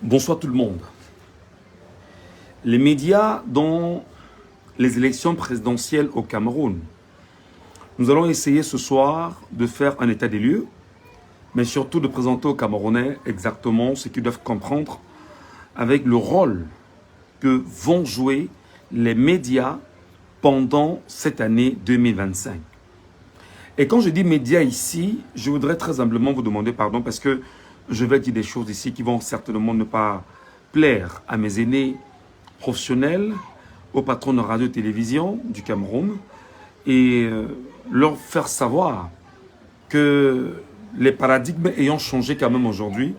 Bonsoir tout le monde. Les médias dans les élections présidentielles au Cameroun. Nous allons essayer ce soir de faire un état des lieux, mais surtout de présenter aux Camerounais exactement ce qu'ils doivent comprendre avec le rôle que vont jouer les médias pendant cette année 2025. Et quand je dis médias ici, je voudrais très humblement vous demander pardon parce que je vais dire des choses ici qui vont certainement ne pas plaire à mes aînés professionnels, aux patrons de radio-télévision du Cameroun et leur faire savoir que les paradigmes ayant changé quand même aujourd'hui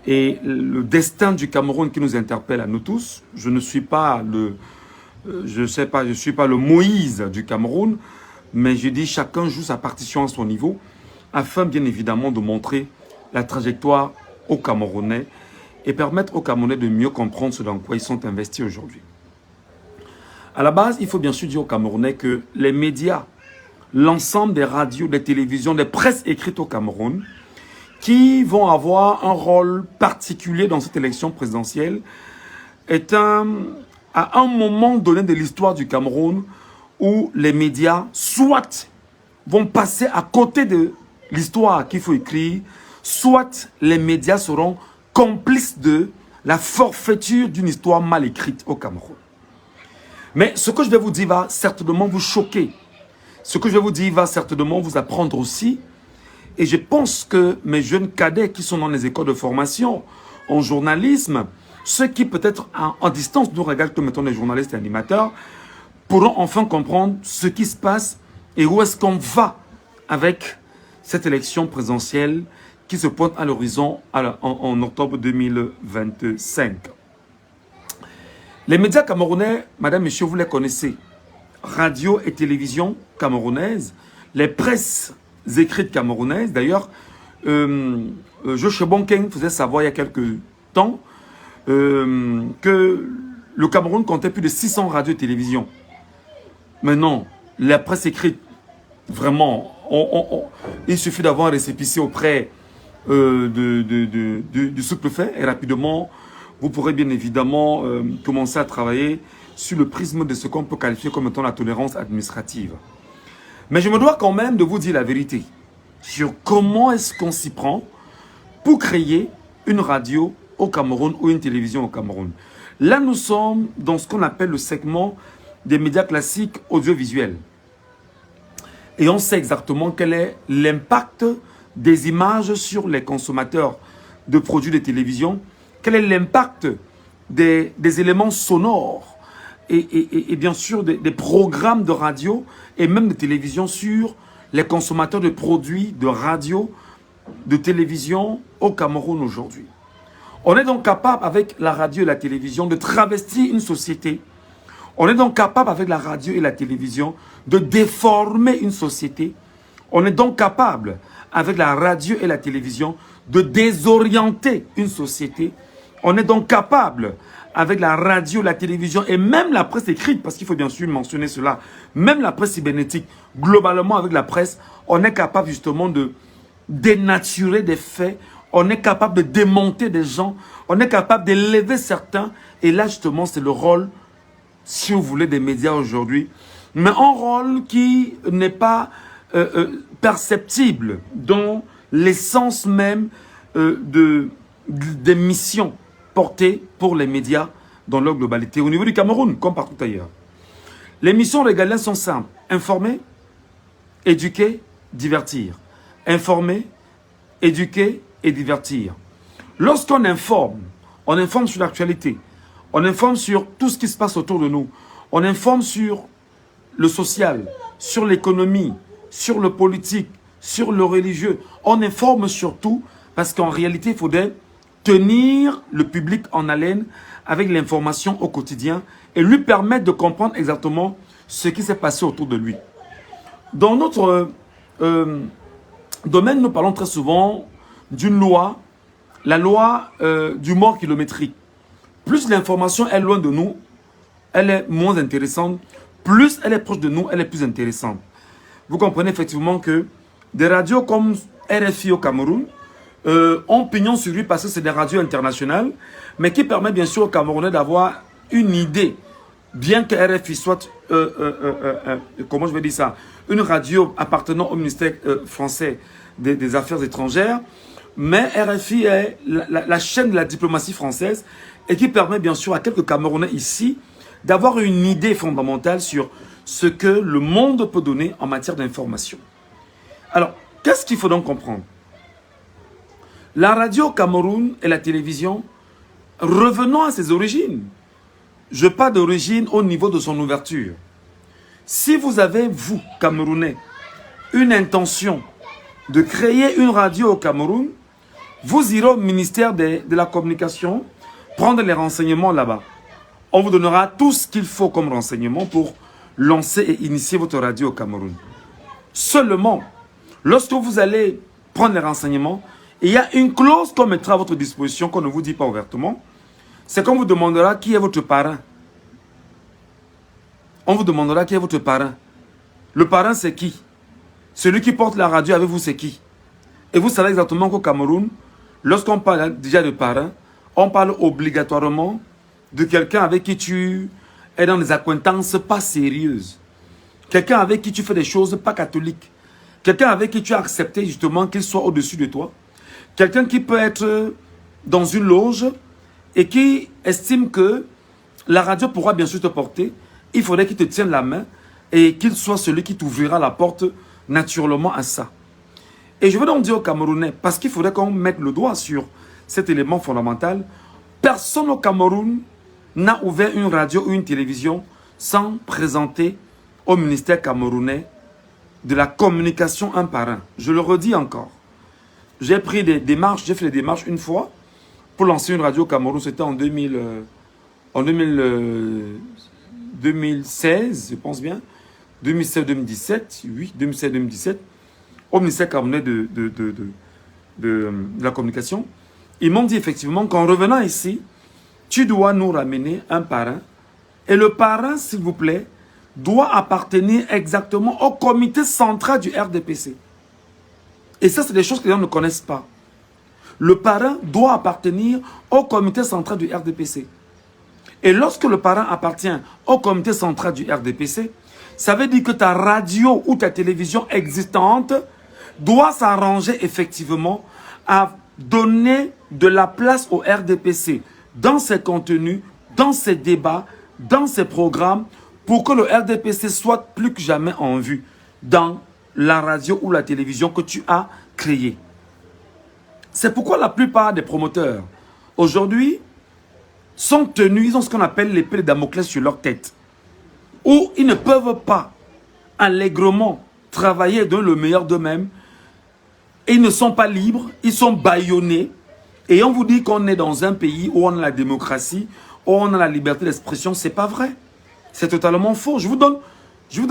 et le destin du Cameroun qui nous interpelle à nous tous, je ne suis pas je suis pas le Moïse du Cameroun, mais je dis chacun joue sa partition à son niveau afin bien évidemment de montrer la trajectoire aux Camerounais et permettre aux Camerounais de mieux comprendre ce dans quoi ils sont investis aujourd'hui. À la base, il faut bien sûr dire aux Camerounais que les médias, l'ensemble des radios, des télévisions, des presses écrites au Cameroun, qui vont avoir un rôle particulier dans cette élection présidentielle, est à un moment donné de l'histoire du Cameroun où les médias, soit vont passer à côté de l'histoire qu'il faut écrire, soit les médias seront complices de la forfaiture d'une histoire mal écrite au Cameroun. Mais ce que je vais vous dire va certainement vous choquer. Ce que je vais vous dire va certainement vous apprendre aussi. Et je pense que mes jeunes cadets qui sont dans les écoles de formation, en journalisme, ceux qui peut-être en distance nous regardent comme étant des journalistes et animateurs, pourront enfin comprendre ce qui se passe et où est-ce qu'on va avec cette élection présidentielle qui se pointe à l'horizon en octobre 2025. Les médias camerounais, madame, monsieur, vous les connaissez. Radio et télévision camerounaises, les presses écrites camerounaises. D'ailleurs, Joshua Bonken faisait savoir il y a quelques temps que le Cameroun comptait plus de 600 radios et télévisions. Maintenant, la presse écrite, vraiment, il suffit d'avoir un récépissé auprès du sous-préfet et rapidement, vous pourrez bien évidemment commencer à travailler sur le prisme de ce qu'on peut qualifier comme étant la tolérance administrative. Mais je me dois quand même de vous dire la vérité sur comment est-ce qu'on s'y prend pour créer une radio au Cameroun ou une télévision au Cameroun. Là, nous sommes dans ce qu'on appelle le segment des médias classiques audiovisuels. Et on sait exactement quel est l'impact des images sur les consommateurs de produits de télévision, quel est l'impact des éléments sonores et bien sûr des programmes de radio et même de télévision sur les consommateurs de produits de radio, de télévision au Cameroun aujourd'hui. On est donc capable avec la radio et la télévision de travestir une société. On est donc capable avec la radio et la télévision de déformer une société. On est donc capable avec la radio et la télévision de désorienter une société. On est donc capable avec la radio, la télévision et même la presse écrite, parce qu'il faut bien sûr mentionner cela, même la presse cybernétique, globalement avec la presse, on est capable justement de dénaturer des faits, on est capable de démonter des gens, on est capable d'élever certains. Et là justement c'est le rôle, si vous voulez, des médias aujourd'hui, mais un rôle qui n'est pas perceptible dans l'essence même des missions portées pour les médias dans leur globalité, au niveau du Cameroun, comme partout ailleurs. Les missions régaliennes sont simples: informer, éduquer, divertir. Informer, éduquer et divertir. Lorsqu'on informe, on informe sur l'actualité, on informe sur tout ce qui se passe autour de nous, on informe sur le social, sur l'économie, sur le politique, sur le religieux. On informe sur tout parce qu'en réalité, il faudrait tenir le public en haleine avec l'information au quotidien et lui permettre de comprendre exactement ce qui s'est passé autour de lui. Dans notre domaine, nous parlons très souvent d'une loi, la loi du mort kilométrique. Plus l'information est loin de nous, elle est moins intéressante. Plus elle est proche de nous, elle est plus intéressante. Vous comprenez effectivement que des radios comme RFI au Cameroun, ont pignon sur lui parce que c'est des radios internationales, mais qui permet bien sûr aux Camerounais d'avoir une idée, bien que RFI soit, comment je vais dire ça, une radio appartenant au ministère français des Affaires étrangères, mais RFI est la chaîne de la diplomatie française et qui permet bien sûr à quelques Camerounais ici d'avoir une idée fondamentale sur ce que le monde peut donner en matière d'information. Alors, qu'est-ce qu'il faut donc comprendre? La radio au Cameroun et la télévision, revenons à ses origines. Je parle d'origine au niveau de son ouverture. Si vous avez, vous, Camerounais, une intention de créer une radio au Cameroun, vous irez au ministère de la Communication prendre les renseignements là-bas. On vous donnera tout ce qu'il faut comme renseignement pour lancer et initier votre radio au Cameroun. Seulement, lorsque vous allez prendre les renseignements, il y a une clause qu'on mettra à votre disposition qu'on ne vous dit pas ouvertement. C'est qu'on vous demandera qui est votre parrain. On vous demandera qui est votre parrain. Le parrain, c'est qui? Celui qui porte la radio avec vous, c'est qui? Et vous savez exactement qu'au Cameroun, lorsqu'on parle déjà de parrain, on parle obligatoirement de quelqu'un avec qui tu es dans des acquaintances pas sérieuses. Quelqu'un avec qui tu fais des choses pas catholiques. Quelqu'un avec qui tu as accepté justement qu'il soit au-dessus de toi. Quelqu'un qui peut être dans une loge et qui estime que la radio pourra bien sûr te porter. Il faudrait qu'il te tienne la main et qu'il soit celui qui t'ouvrira la porte naturellement à ça. Et je veux donc dire aux Camerounais, parce qu'il faudrait qu'on mette le doigt sur cet élément fondamental, personne au Cameroun n'a ouvert une radio ou une télévision sans présenter au ministère camerounais de la communication un par un. Je le redis encore. J'ai pris des démarches, j'ai fait des démarches une fois pour lancer une radio au Cameroun, c'était en 2016, je pense bien, 2016-2017, oui, 2016-2017, au ministère camerounais de la communication. Ils m'ont dit effectivement qu'en revenant ici, tu dois nous ramener un parrain. Et le parrain, s'il vous plaît, doit appartenir exactement au comité central du RDPC. Et ça, c'est des choses que les gens ne connaissent pas. Le parrain doit appartenir au comité central du RDPC. Et lorsque le parrain appartient au comité central du RDPC, ça veut dire que ta radio ou ta télévision existante doit s'arranger effectivement à donner de la place au RDPC dans ses contenus, dans ses débats, dans ses programmes, pour que le RDPC soit plus que jamais en vue dans la radio ou la télévision que tu as créée. C'est pourquoi la plupart des promoteurs, aujourd'hui, sont tenus, ils ont ce qu'on appelle l'épée de Damoclès sur leur tête, où ils ne peuvent pas allègrement travailler dans le meilleur d'eux-mêmes, et ils ne sont pas libres, ils sont bâillonnés, et on vous dit qu'on est dans un pays où on a la démocratie, où on a la liberté d'expression. C'est pas vrai. C'est totalement faux. Je vous donne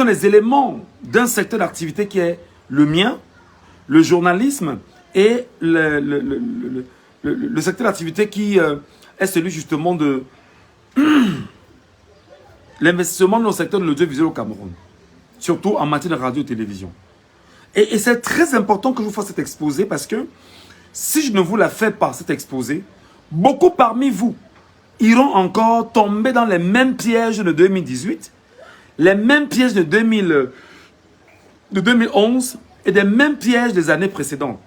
les éléments d'un secteur d'activité qui est le mien, le journalisme, et le secteur d'activité qui est celui justement de l'investissement dans le secteur de l'audiovisuel au Cameroun. Surtout en matière de radio et télévision. Et c'est très important que je vous fasse cet exposé parce que si je ne vous la fais pas, cet exposé, beaucoup parmi vous iront encore tomber dans les mêmes pièges de 2018, les mêmes pièges de 2011 et des mêmes pièges des années précédentes.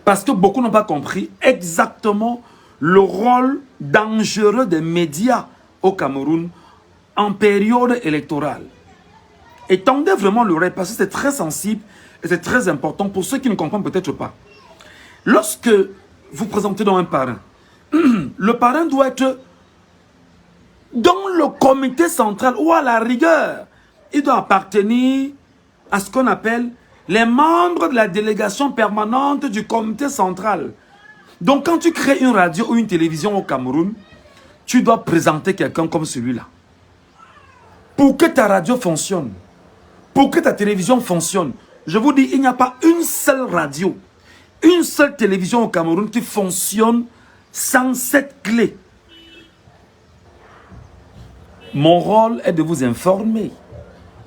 Parce que beaucoup n'ont pas compris exactement le rôle dangereux des médias au Cameroun en période électorale. Et tendez vraiment l'oreille parce que c'est très sensible et c'est très important pour ceux qui ne comprennent peut-être pas. Lorsque vous présentez dans un parrain, le parrain doit être dans le comité central ou à la rigueur, il doit appartenir à ce qu'on appelle les membres de la délégation permanente du comité central. Donc quand tu crées une radio ou une télévision au Cameroun, tu dois présenter quelqu'un comme celui-là. Pour que ta radio fonctionne, pour que ta télévision fonctionne, je vous dis, il n'y a pas une seule radio, une seule télévision au Cameroun qui fonctionne sans cette clé. Mon rôle est de vous informer.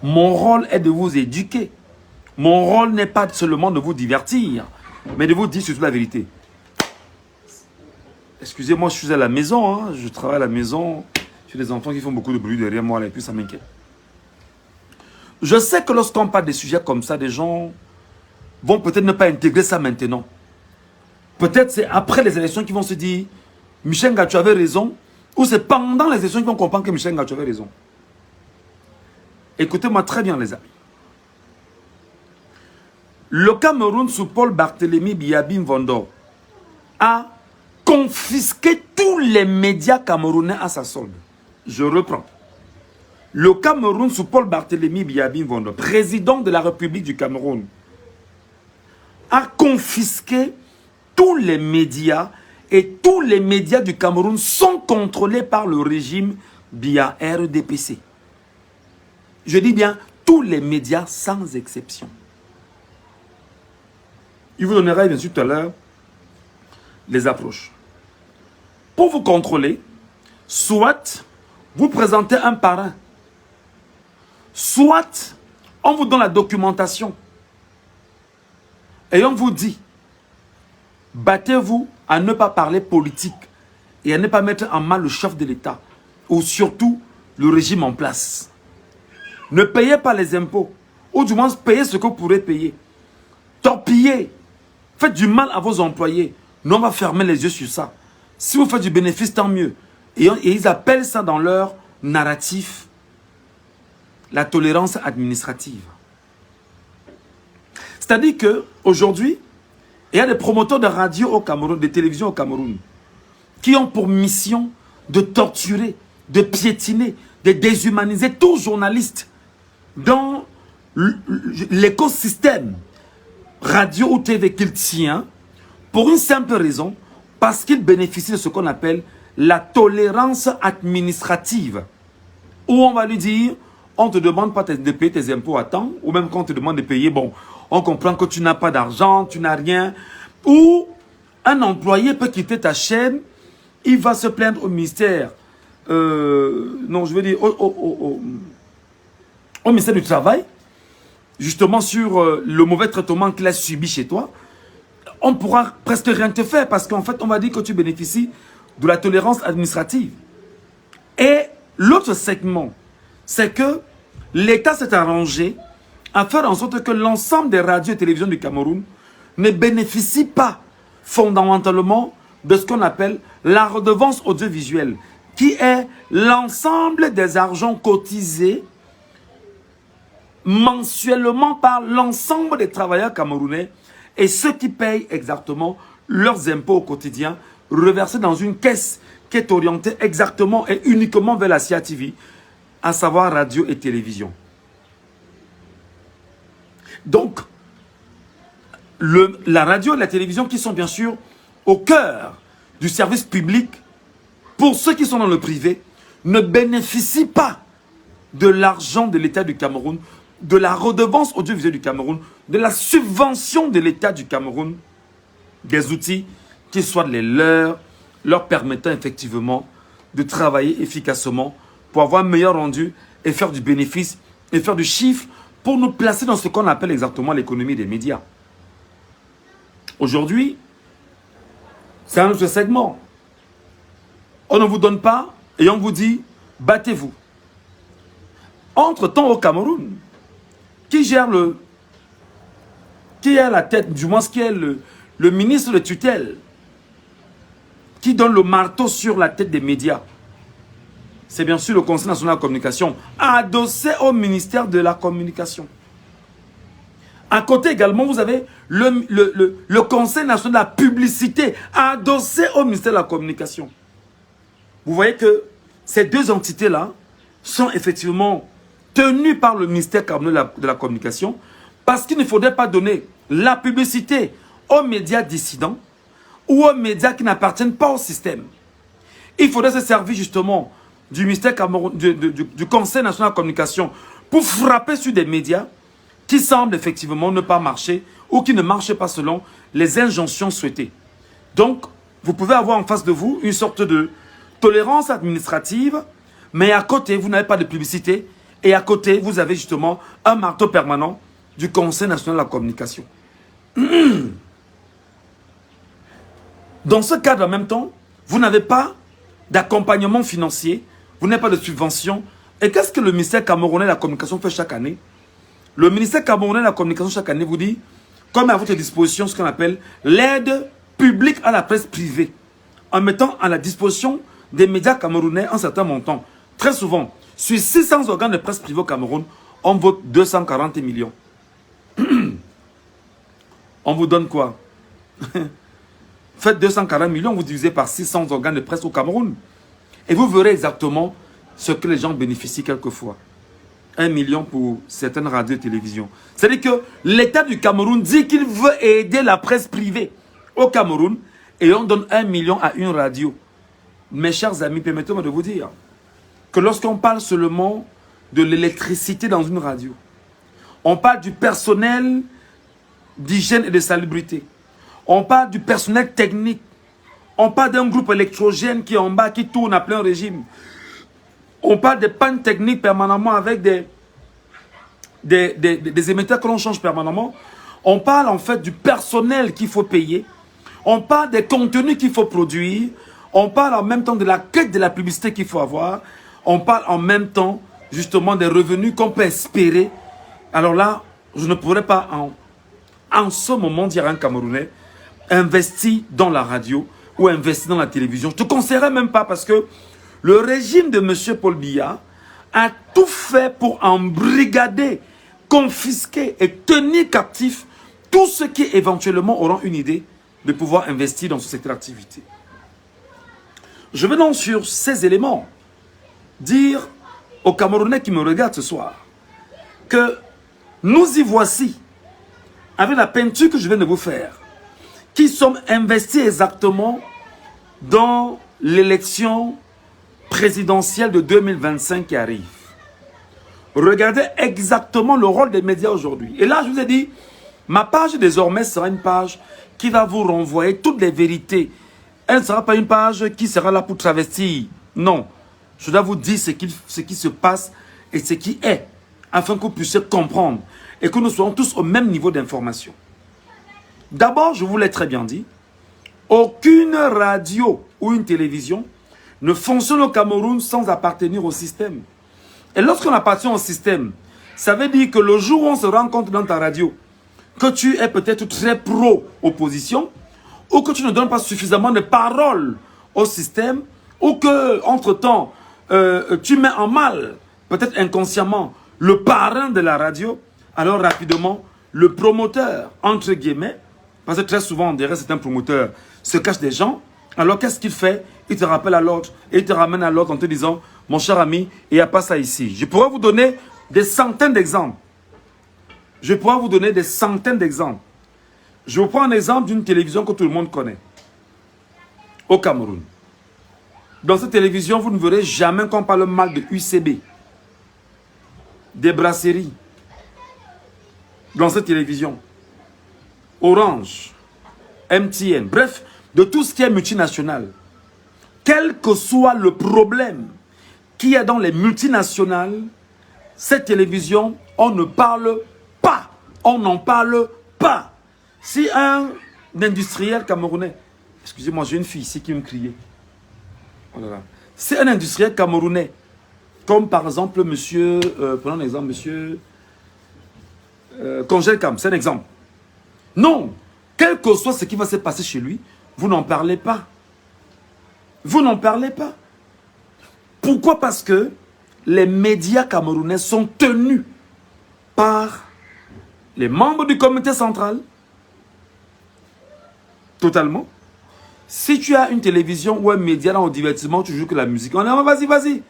Mon rôle est de vous éduquer. Mon rôle n'est pas seulement de vous divertir. Mais de vous dire surtout la vérité. Excusez-moi, je suis à la maison, hein, je travaille à la maison. J'ai des enfants qui font beaucoup de bruit derrière moi, là, et puis ça m'inquiète. Je sais que lorsqu'on parle des sujets comme ça, des gens vont peut-être ne pas intégrer ça maintenant. Peut-être c'est après les élections qu'ils vont se dire Michel Nga, tu avais raison. Ou c'est pendant les élections qu'ils vont comprendre que Michel Nga, tu avais raison. Écoutez-moi très bien, les amis. Le Cameroun, sous Paul Barthélémy Biyabi Mvondo, a confisqué tous les médias camerounais à sa solde. Je reprends. Le Cameroun, sous Paul Barthélémy Biyabi Mvondo, président de la République du Cameroun, a confisqué tous les médias et tous les médias du Cameroun sont contrôlés par le régime via RDPC. Je dis bien tous les médias sans exception. Il vous donnera bien sûr tout à l'heure les approches. Pour vous contrôler, soit vous présentez un parrain, soit on vous donne la documentation et on vous dit battez-vous à ne pas parler politique et à ne pas mettre en mal le chef de l'État ou surtout le régime en place. Ne payez pas les impôts ou du moins payez ce que vous pourrez payer. Torpillez, faites du mal à vos employés. Nous on va fermer les yeux sur ça. Si vous faites du bénéfice, tant mieux. Et ils appellent ça dans leur narratif la tolérance administrative. C'est-à-dire qu'aujourd'hui, il y a des promoteurs de radio au Cameroun, de télévision au Cameroun, qui ont pour mission de torturer, de piétiner, de déshumaniser tout journaliste dans l'écosystème radio ou TV qu'il tient, pour une simple raison, parce qu'il bénéficie de ce qu'on appelle la tolérance administrative. Où on va lui dire, on ne te demande pas de payer tes impôts à temps, ou même quand on te demande de payer, bon, on comprend que tu n'as pas d'argent, tu n'as rien. Ou un employé peut quitter ta chaîne, il va se plaindre au ministère, non, je veux dire, au ministère du Travail, justement sur le mauvais traitement qu'il a subi chez toi. On ne pourra presque rien te faire parce qu'en fait, on va dire que tu bénéficies de la tolérance administrative. Et l'autre segment, c'est que l'État s'est arrangé à faire en sorte que l'ensemble des radios et télévisions du Cameroun ne bénéficient pas fondamentalement de ce qu'on appelle la redevance audiovisuelle, qui est l'ensemble des argents cotisés mensuellement par l'ensemble des travailleurs camerounais et ceux qui payent exactement leurs impôts au quotidien, reversés dans une caisse qui est orientée exactement et uniquement vers la CIATV, à savoir radio et télévision. Donc, la radio et la télévision qui sont bien sûr au cœur du service public, pour ceux qui sont dans le privé, ne bénéficient pas de l'argent de l'État du Cameroun, de la redevance audiovisuelle du Cameroun, de la subvention de l'État du Cameroun, des outils qui soient les leurs, leur permettant effectivement de travailler efficacement pour avoir un meilleur rendu et faire du bénéfice et faire du chiffre pour nous placer dans ce qu'on appelle exactement l'économie des médias. Aujourd'hui, c'est un autre segment. On ne vous donne pas et on vous dit battez-vous. Entre-temps au Cameroun, qui est à la tête, du moins qui est le ministre de tutelle, qui donne le marteau sur la tête des médias, c'est bien sûr le Conseil national de la communication, adossé au ministère de la communication. À côté également, vous avez le Conseil national de la publicité, adossé au ministère de la communication. Vous voyez que ces deux entités-là sont effectivement tenues par le ministère de la communication, parce qu'il ne faudrait pas donner la publicité aux médias dissidents ou aux médias qui n'appartiennent pas au système. Il faudrait se servir justement du ministère du Conseil national de la communication pour frapper sur des médias qui semblent effectivement ne pas marcher ou qui ne marchent pas selon les injonctions souhaitées. Donc, vous pouvez avoir en face de vous une sorte de tolérance administrative, mais à côté, vous n'avez pas de publicité et à côté, vous avez justement un marteau permanent du Conseil national de la communication. Dans ce cadre, en même temps, vous n'avez pas d'accompagnement financier, vous n'avez pas de subvention. Et qu'est-ce que le ministère camerounais de la communication fait chaque année? Le ministère camerounais de la communication chaque année vous dit, comme à votre disposition ce qu'on appelle l'aide publique à la presse privée, en mettant à la disposition des médias camerounais un certain montant. Très souvent, sur 600 organes de presse privée au Cameroun, on vote 240 millions. On vous donne quoi? Faites 240 millions, vous divisez par 600 organes de presse au Cameroun. Et vous verrez exactement ce que les gens bénéficient quelquefois. 1 million pour certaines radios et télévisions. C'est-à-dire que l'État du Cameroun dit qu'il veut aider la presse privée au Cameroun et on donne 1 million à une radio. Mes chers amis, permettez-moi de vous dire que lorsqu'on parle seulement de l'électricité dans une radio, on parle du personnel d'hygiène et de salubrité, on parle du personnel technique, on parle d'un groupe électrogène qui est en bas, qui tourne à plein régime. On parle des pannes techniques permanemment avec des émetteurs que l'on change permanemment. On parle en fait du personnel qu'il faut payer. On parle des contenus qu'il faut produire. On parle en même temps de la quête de la publicité qu'il faut avoir. On parle en même temps justement des revenus qu'on peut espérer. Alors là, je ne pourrais pas en ce moment dire à un Camerounais, investir dans la radio ou investir dans la télévision. Je ne te conseillerais même pas parce que le régime de M. Paul Biya a tout fait pour embrigader, confisquer et tenir captif tous ceux qui éventuellement auront une idée de pouvoir investir dans ce secteur d'activité. Je vais donc sur ces éléments dire aux Camerounais qui me regardent ce soir que nous y voici, avec la peinture que je viens de vous faire, qui sommes investis exactement dans l'élection présidentielle de 2025 qui arrive. Regardez exactement le rôle des médias aujourd'hui. Et là, je vous ai dit, ma page désormais sera une page qui va vous renvoyer toutes les vérités. Elle ne sera pas une page qui sera là pour travestir. Non. Je dois vous dire ce qui se passe et ce qui est, afin que vous puissiez comprendre et que nous soyons tous au même niveau d'information. D'abord, je vous l'ai très bien dit, aucune radio ou une télévision ne fonctionne au Cameroun sans appartenir au système. Et lorsqu'on appartient au système, ça veut dire que le jour où on se rend compte dans ta radio que tu es peut-être très pro-opposition ou que tu ne donnes pas suffisamment de parole au système ou que, entre-temps, tu mets en mal, peut-être inconsciemment, le parrain de la radio, alors rapidement, le promoteur, entre guillemets, parce que très souvent, derrière certains promoteurs, se cachent des gens. Alors, qu'est-ce qu'il fait? Il te rappelle à l'autre et il te ramène à l'autre en te disant, mon cher ami, il n'y a pas ça ici. Je pourrais vous donner des centaines d'exemples. Je pourrais vous donner des centaines d'exemples. Je vous prends un exemple d'une télévision que tout le monde connaît. Au Cameroun. Dans cette télévision, vous ne verrez jamais qu'on parle mal de UCB. Des brasseries. Dans cette télévision. Orange. MTN. Bref, de tout ce qui est multinational. Quel que soit le problème qu'il y a dans les multinationales, cette télévision, on ne parle pas. On n'en parle pas. Si un industriel camerounais, excusez-moi, j'ai une fille ici qui me criait. Oh là là. Si un industriel camerounais, comme par exemple monsieur, prenons un exemple, monsieur Congelcam, c'est un exemple. Non, quel que soit ce qui va se passer chez lui, vous n'en parlez pas. Vous n'en parlez pas. Pourquoi? Parce que les médias camerounais sont tenus par les membres du comité central. Totalement. Si tu as une télévision ou un média dans le divertissement, tu joues que la musique. On dit, vas-y, vas-y.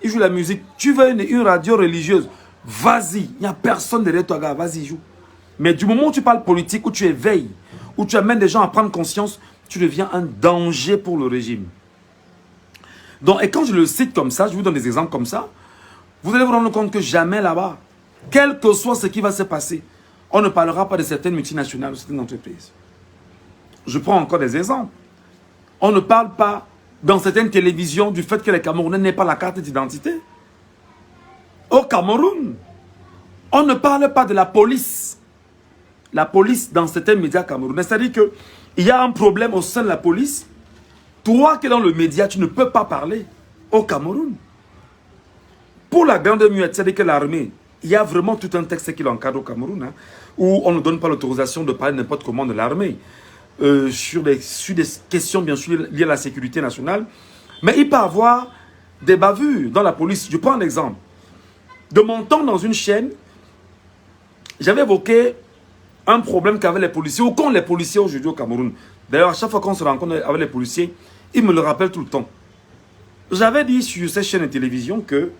Il joue la musique. Tu veux une radio religieuse, vas-y. Il n'y a personne derrière toi, gars. Vas-y, joue. Mais du moment où tu parles politique, où tu éveilles, où tu amènes des gens à prendre conscience, tu deviens un danger pour le régime. Donc, et quand je le cite comme ça, je vous donne des exemples comme ça, vous allez vous rendre compte que jamais là-bas, quel que soit ce qui va se passer, on ne parlera pas de certaines multinationales ou certaines entreprises. Je prends encore des exemples. On ne parle pas dans certaines télévisions du fait que les Camerounais n'aient pas la carte d'identité. Au Cameroun, on ne parle pas de la police. La police dans certains médias camerounais. C'est-à-dire que il y a un problème au sein de la police, toi qui es dans le média, tu ne peux pas parler au Cameroun. Pour la grande muette, c'est-à-dire que l'armée, il y a vraiment tout un texte qui l'encadre au Cameroun, hein, où on ne donne pas l'autorisation de parler n'importe comment de l'armée, sur des questions bien sûr liées à la sécurité nationale, mais il peut y avoir des bavures dans la police. Je prends un exemple. De mon temps dans une chaîne, j'avais évoqué un problème qu'avaient les policiers, ou qu'ont les policiers aujourd'hui au Cameroun. D'ailleurs, à chaque fois qu'on se rencontre avec les policiers, ils me le rappellent tout le temps. J'avais dit sur cette chaîne de télévision que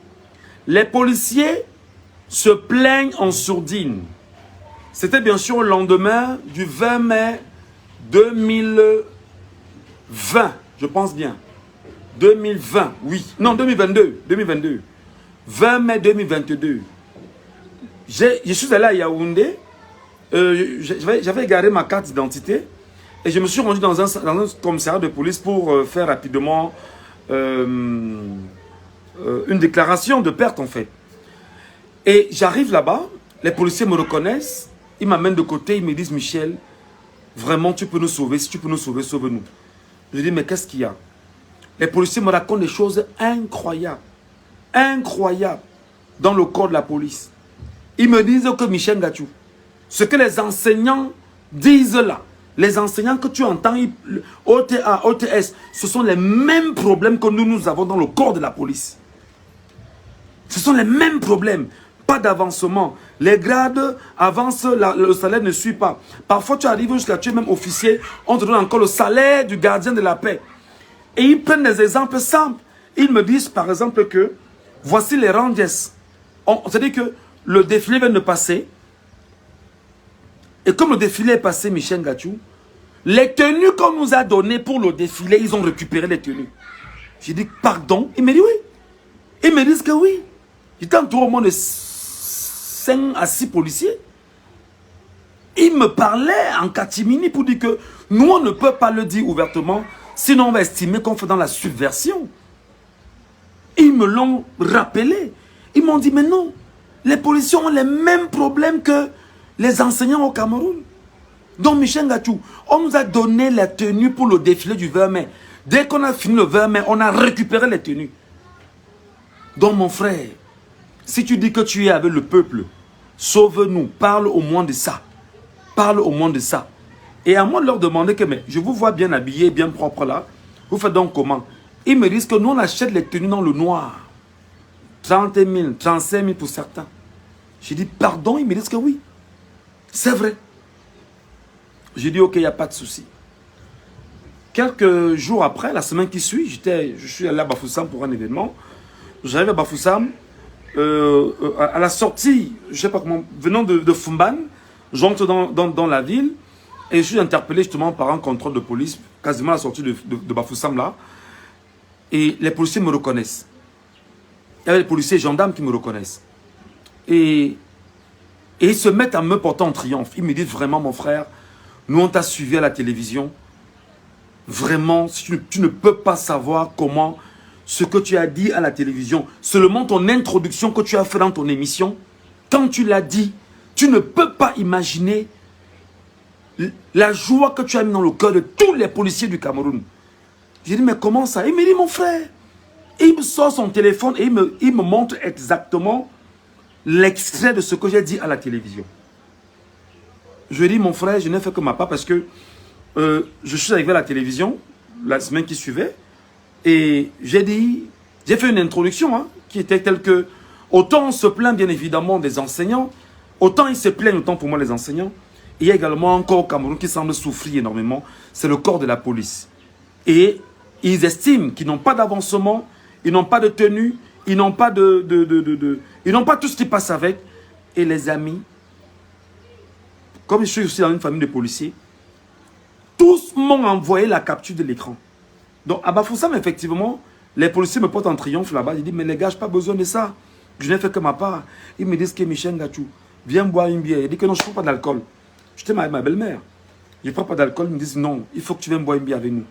les policiers se plaignent en sourdine. C'était bien sûr le lendemain du 20 mai 2020, je pense bien. 2020, oui. Non, 2022. 20 mai 2022. Je suis allé à Yaoundé. J'avais égaré ma carte d'identité. Et je me suis rendu dans un commissariat de police pour faire rapidement une déclaration de perte en fait. Et j'arrive là-bas, les policiers me reconnaissent, ils m'amènent de côté, ils me disent Michel, vraiment tu peux nous sauver, si tu peux nous sauver, sauve-nous. Je dis mais qu'est-ce qu'il y a? Les policiers me racontent des choses incroyables, incroyables dans le corps de la police. Ils me disent que Michel Gachou, ce que les enseignants disent là, les enseignants que tu entends, OTA, OTS, ce sont les mêmes problèmes que nous avons dans le corps de la police. Ce sont les mêmes problèmes. Pas d'avancement. Les grades avancent, le salaire ne suit pas. Parfois, tu arrives jusqu'à tu es même officier, on te donne encore le salaire du gardien de la paix. Et ils prennent des exemples simples. Ils me disent par exemple que voici les Rangers. C'est-à-dire que le défilé vient de passer. Et comme le défilé est passé, Michel Gachou, les tenues qu'on nous a données pour le défilé, ils ont récupéré les tenues. J'ai dit pardon. Il me dit oui. Ils me disent que oui. J'étais entouré au moins de 5 à 6 policiers. Ils me parlaient en catimini pour dire que nous, on ne peut pas le dire ouvertement, sinon on va estimer qu'on fait dans la subversion. Ils me l'ont rappelé. Ils m'ont dit, mais non, les policiers ont les mêmes problèmes que les enseignants au Cameroun. Donc Michel Gachou, on nous a donné les tenues pour le défilé du 20 mai. Dès qu'on a fini le 20 mai, on a récupéré les tenues. Donc mon frère, si tu dis que tu es avec le peuple, sauve-nous, parle au moins de ça. Parle au moins de ça. Et à moi de leur demander que, mais je vous vois bien habillé, bien propre là, vous faites donc comment? Ils me disent que nous on achète les tenues dans le noir. 30 000, 35 000 pour certains. J'ai dit pardon, ils me disent que oui. C'est vrai. J'ai dit ok, il n'y a pas de souci. Quelques jours après, la semaine qui suit, je suis allé à Bafoussam pour un événement. J'arrive à Bafoussam, à la sortie, je ne sais pas comment, venant de Fumban, j'entre dans la ville et je suis interpellé justement par un contrôle de police, quasiment à la sortie de Bafoussam là. Et les policiers me reconnaissent. Il y avait les policiers et gendarmes qui me reconnaissent. Et ils se mettent à me porter en triomphe. Ils me disent vraiment mon frère, nous on t'a suivi à la télévision. Vraiment, tu ne peux pas savoir comment ce que tu as dit à la télévision, seulement ton introduction que tu as fait dans ton émission, quand tu l'as dit, tu ne peux pas imaginer la joie que tu as mis dans le cœur de tous les policiers du Cameroun. J'ai dit, mais comment ça? Il me dit, mon frère. Il me sort son téléphone et il me montre exactement l'extrait de ce que j'ai dit à la télévision. Je lui ai dit, mon frère, je n'ai fait que ma part parce que je suis arrivé à la télévision la semaine qui suivait et j'ai fait une introduction hein, qui était telle que autant on se plaint bien évidemment des enseignants, autant ils se plaignent autant pour moi les enseignants. Il y a également un corps au Cameroun qui semble souffrir énormément, c'est le corps de la police. Et ils estiment qu'ils n'ont pas d'avancement, ils n'ont pas de tenue, ils n'ont pas ils n'ont pas tout ce qui passe avec. Et les amis, comme je suis aussi dans une famille de policiers, tous m'ont envoyé la capture de l'écran. Donc à Bafoussam, effectivement, les policiers me portent en triomphe là-bas. Ils disent, mais les gars, je n'ai pas besoin de ça. Je n'ai fait que ma part. Ils me disent que Michel Gachou, viens boire une bière. Il dit que non, je ne prends pas d'alcool. J'étais ma belle-mère. Je ne prends pas d'alcool. Ils me disent, non, il faut que tu viennes boire une bière avec nous.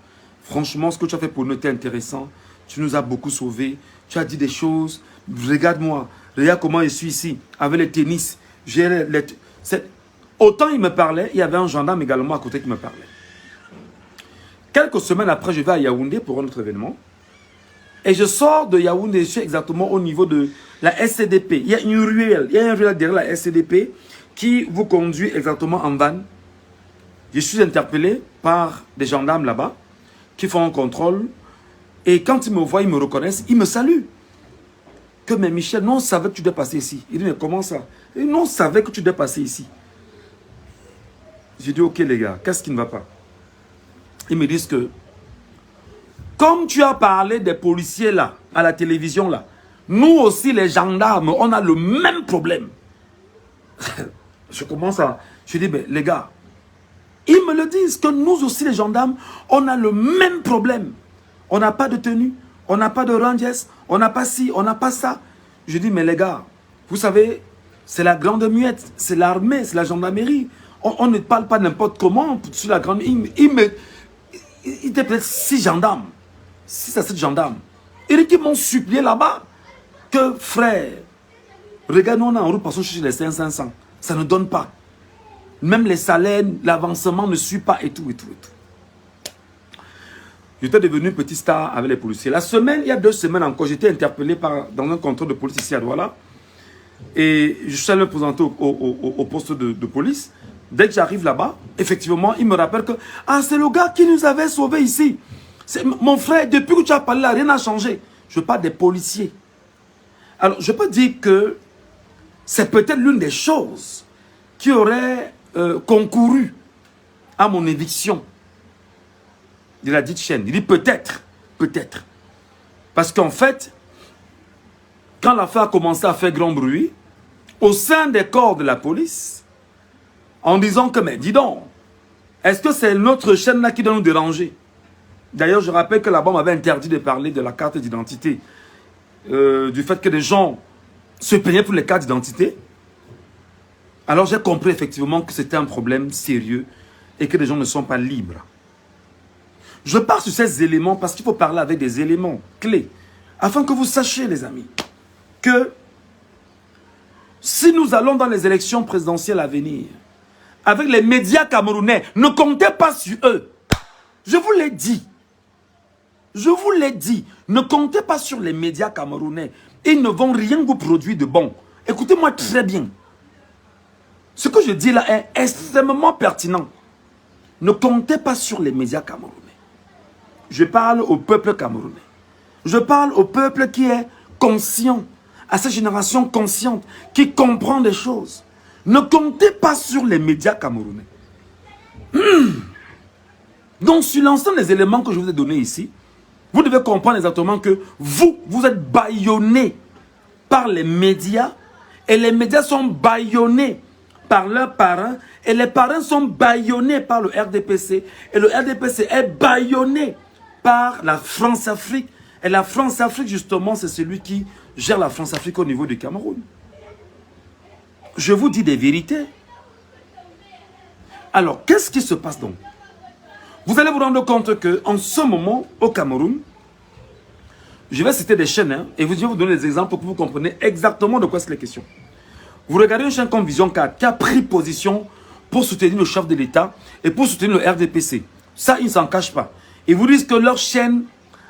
Franchement, ce que tu as fait pour nous était intéressant. Tu nous as beaucoup sauvés. Tu as dit des choses. Regarde-moi. Regarde comment je suis ici. Avec les tennis. Autant il me parlait, il y avait un gendarme également à côté qui me parlait. Quelques semaines après, je vais à Yaoundé pour un autre événement. Et je sors de Yaoundé, je suis exactement au niveau de la SCDP. Il y a une ruelle, derrière la SCDP qui vous conduit exactement en van. Je suis interpellé par des gendarmes là-bas qui font un contrôle. Et quand ils me voient, ils me reconnaissent, ils me saluent. Que, mais Michel, non, on savait que tu dois passer ici. Il dit, mais comment ça? Et non, on savait que tu dois passer ici. J'ai dit, ok les gars, qu'est-ce qui ne va pas? Ils me disent que, comme tu as parlé des policiers là, à la télévision là, nous aussi les gendarmes, on a le même problème. Je commence à... Je dis, mais les gars, ils me le disent, que nous aussi les gendarmes, on a le même problème. On n'a pas de tenue, on n'a pas de rangers, on n'a pas ci, on n'a pas ça. Je dis, mais les gars, vous savez, c'est la grande muette, c'est l'armée, c'est la gendarmerie. On ne parle pas n'importe comment sur la grande... Il était peut-être 6 gendarmes, 6 à 7 gendarmes. Ils m'ont supplié là-bas que, frère, regarde, nous on est en route parce que je suis les 500. Ça ne donne pas. Même les salaires, l'avancement ne suit pas et tout, et tout, et tout. J'étais devenu petit star avec les policiers. La semaine, il y a 2 semaines encore, j'étais interpellé dans un contrôle de police ici à Douala. Et je suis allé me présenter au poste de police. Dès que j'arrive là-bas, effectivement, il me rappelle que ah, c'est le gars qui nous avait sauvés ici. Mon frère, depuis que tu as parlé là, rien n'a changé. Je parle des policiers. Alors, je peux dire que c'est peut-être l'une des choses qui aurait concouru à mon éviction de la dite chaîne. Il dit peut-être, peut-être. Parce qu'en fait, quand l'affaire a commencé à faire grand bruit, au sein des corps de la police, en disant que, mais dis donc, est-ce que c'est notre chaîne là qui doit nous déranger? D'ailleurs, je rappelle que là-bas, on m'avait interdit de parler de la carte d'identité, du fait que les gens se plaignaient pour les cartes d'identité. Alors j'ai compris effectivement que c'était un problème sérieux et que les gens ne sont pas libres. Je pars sur ces éléments parce qu'il faut parler avec des éléments clés, afin que vous sachiez, les amis, que si nous allons dans les élections présidentielles à venir, avec les médias camerounais, ne comptez pas sur eux. Je vous l'ai dit. Je vous l'ai dit. Ne comptez pas sur les médias camerounais. Ils ne vont rien vous produire de bon. Écoutez-moi très bien. Ce que je dis là est extrêmement pertinent. Ne comptez pas sur les médias camerounais. Je parle au peuple camerounais. Je parle au peuple qui est conscient, à cette génération consciente, qui comprend des choses. Ne comptez pas sur les médias camerounais. Donc, sur l'ensemble des éléments que je vous ai donnés ici, vous devez comprendre exactement que vous êtes bâillonnés par les médias, et les médias sont bâillonnés par leurs parrains, et les parrains sont bâillonnés par le RDPC, et le RDPC est bâillonné par la France-Afrique, et la France-Afrique, justement, c'est celui qui gère la France-Afrique au niveau du Cameroun. Je vous dis des vérités. Alors, qu'est-ce qui se passe donc? Vous allez vous rendre compte qu'en ce moment, au Cameroun, je vais citer des chaînes, hein, et je vais vous donner des exemples pour que vous compreniez exactement de quoi c'est la question. Vous regardez une chaîne comme Vision 4 qui a pris position pour soutenir le chef de l'État et pour soutenir le RDPC. Ça, ils ne s'en cachent pas. Ils vous disent que leur chaîne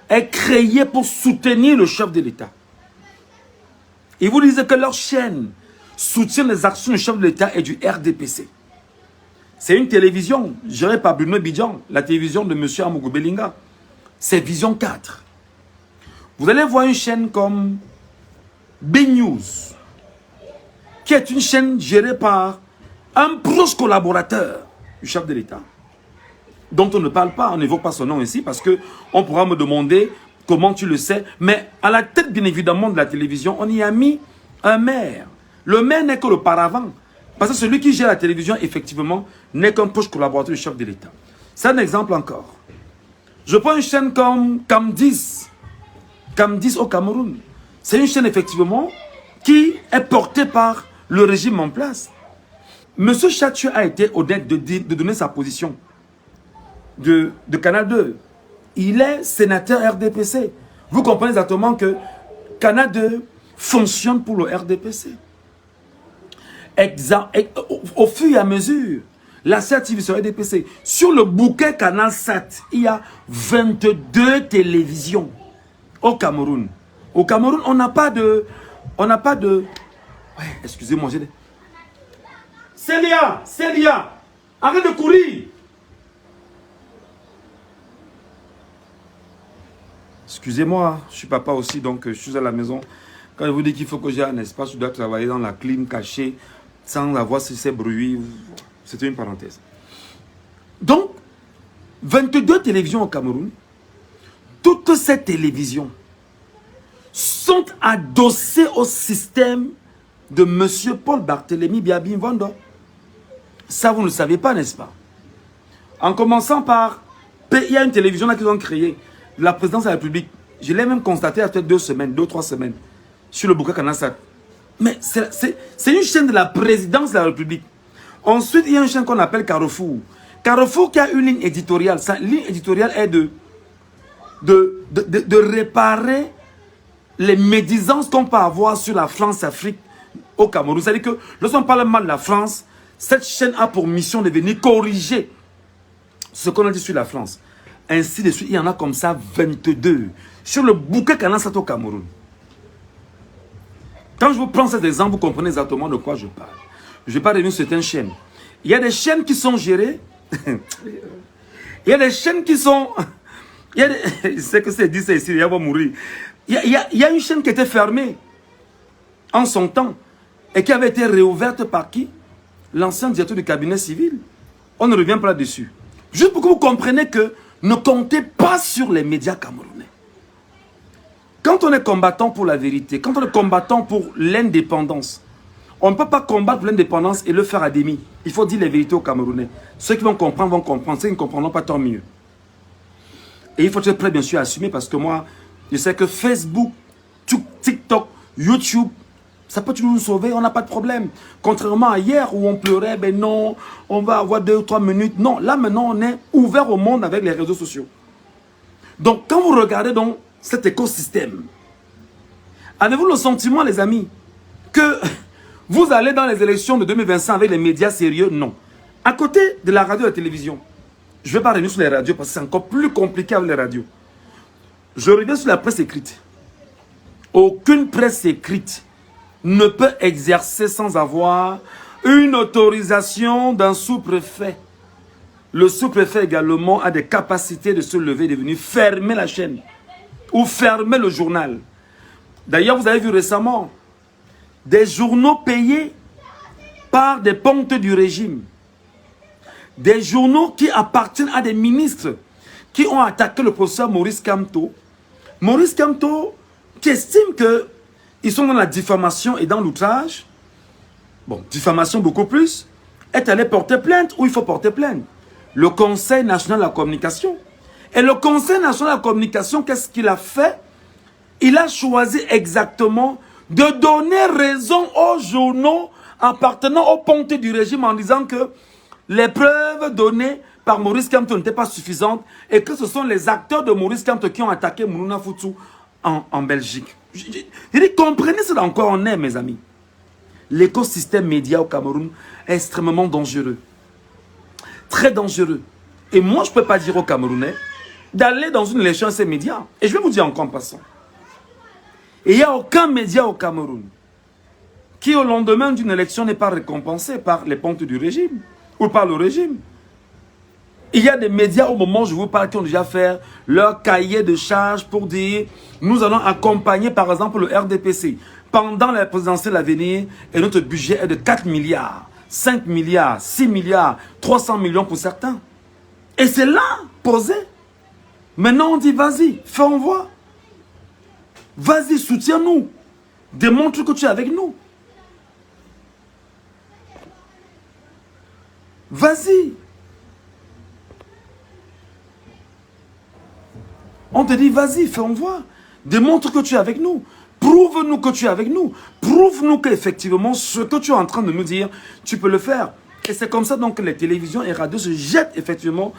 est créée pour soutenir le chef de l'État. Ils vous disent que leur chaîne soutient les actions du chef de l'État et du RDPC. C'est une télévision gérée par Bruno Bidjan, la télévision de M. Amogo Belinga. C'est Vision 4. Vous allez voir une chaîne comme B-News, qui est une chaîne gérée par un proche collaborateur du chef de l'État, dont on ne parle pas, on n'évoque pas son nom ici, parce qu'on pourra me demander comment tu le sais. Mais à la tête, bien évidemment, de la télévision, on y a mis un maire. Le maire n'est que le paravent. Parce que celui qui gère la télévision, effectivement, n'est qu'un proche collaborateur du chef de l'État. C'est un exemple encore. Je prends une chaîne comme Cam10. Cam10 au Cameroun. C'est une chaîne, effectivement, qui est portée par le régime en place. Monsieur Chatieu a été honnête de donner sa position de Canal 2. Il est sénateur RDPC. Vous comprenez exactement que Canal 2 fonctionne pour le RDPC. Au fur et à mesure, La CRTV sur RDPC. Sur le bouquet Canal 7, il y a 22 télévisions au Cameroun. Au Cameroun, on n'a pas de... Ouais, excusez-moi, j'ai des... Célia, arrête de courir. Excusez-moi, je suis papa aussi, donc je suis à la maison. Quand je vous dis qu'il faut que j'ai un espace, je dois travailler dans la clim cachée, sans avoir ces bruits. C'était une parenthèse. Donc, 22 télévisions au Cameroun. Toutes ces télévisions sont adossées au système de M. Paul Barthélémy Biabim Vondo. Ça, vous ne le savez pas, n'est-ce pas? En commençant par... Il y a une télévision là qu'ils ont créée, la présidence de la République. Je l'ai même constaté après 2 semaines, 2-3 semaines, sur le bouquet Canal 7. Mais c'est une chaîne de la présidence de la République. Ensuite, il y a une chaîne qu'on appelle Carrefour. Carrefour qui a une ligne éditoriale. Sa ligne éditoriale est de réparer les médisances qu'on peut avoir sur la France-Afrique au Cameroun. C'est-à-dire que lorsqu'on parle mal de la France, cette chaîne a pour mission de venir corriger ce qu'on a dit sur la France. Ainsi de suite, il y en a comme ça 22. Sur le bouquet Canal 7 au Cameroun. Quand je vous prends cet exemple, vous comprenez exactement de quoi je parle. Je ne vais pas revenir sur certaines chaînes. Il y a des chaînes qui sont gérées. Il y a des chaînes qui sont... Je sais que c'est dit ça ici, il va mourir. Il y a une chaîne qui était fermée en son temps et qui avait été réouverte par qui? L'ancien directeur du cabinet civil. On ne revient pas là-dessus. Juste pour que vous compreniez que ne comptez pas sur les médias camerounais. Quand on est combattant pour la vérité, quand on est combattant pour l'indépendance, on ne peut pas combattre l'indépendance et le faire à demi. Il faut dire les vérités aux Camerounais. Ceux qui vont comprendre vont comprendre. Ceux qui ne comprendront pas, tant mieux. Et il faut être prêt, bien sûr, à assumer parce que moi, je sais que Facebook, TikTok, YouTube, ça peut toujours nous sauver, on n'a pas de problème. Contrairement à hier où on pleurait, ben non, on va avoir 2 ou 3 minutes. Non, là maintenant, on est ouvert au monde avec les réseaux sociaux. Donc, quand vous regardez donc cet écosystème, avez-vous le sentiment, les amis, que vous allez dans les élections de 2025 avec les médias sérieux? Non. À côté de la radio et de la télévision, je ne vais pas revenir sur les radios parce que c'est encore plus compliqué avec les radios. Je reviens sur la presse écrite. Aucune presse écrite ne peut exercer sans avoir une autorisation d'un sous-préfet. Le sous-préfet également a des capacités de se lever et de venir fermer la chaîne ou fermer le journal. D'ailleurs, vous avez vu récemment des journaux payés par des pontes du régime. Des journaux qui appartiennent à des ministres qui ont attaqué le professeur Maurice Kamto. Maurice Kamto qui estime qu'ils sont dans la diffamation et dans l'outrage. Bon, diffamation beaucoup plus. Est allé porter plainte où il faut porter plainte. Le Conseil national de la communication. Et le Conseil national de la communication, qu'est-ce qu'il a fait? Il a choisi exactement de donner raison aux journaux appartenant aux pontes du régime en disant que les preuves données par Maurice Kamto n'étaient pas suffisantes et que ce sont les acteurs de Maurice Kamto qui ont attaqué Moulouna Foutou en Belgique. Je dis, comprenez ce dans quoi on est, mes amis. L'écosystème média au Cameroun est extrêmement dangereux. Très dangereux. Et moi, je ne peux pas dire aux Camerounais d'aller dans une élection à ces médias. Et je vais vous dire encore en passant. Et il n'y a aucun média au Cameroun qui, au lendemain d'une élection, n'est pas récompensé par les pontes du régime ou par le régime. Il y a des médias au moment où je vous parle qui ont déjà fait leur cahier de charges pour dire nous allons accompagner par exemple le RDPC pendant la présidentielle à venir et notre budget est de 4 milliards, 5 milliards, 6 milliards, 300 millions pour certains. Et c'est là, posé. Maintenant on dit vas-y, fais on voit. Vas-y, soutiens-nous. Démontre que tu es avec nous. Vas-y. On te dit, vas-y, fais on voit. Démontre que tu es avec nous. Prouve-nous que tu es avec nous. Prouve-nous qu'effectivement, ce que tu es en train de nous dire, tu peux le faire. Et c'est comme ça donc que les télévisions et radios se jettent effectivement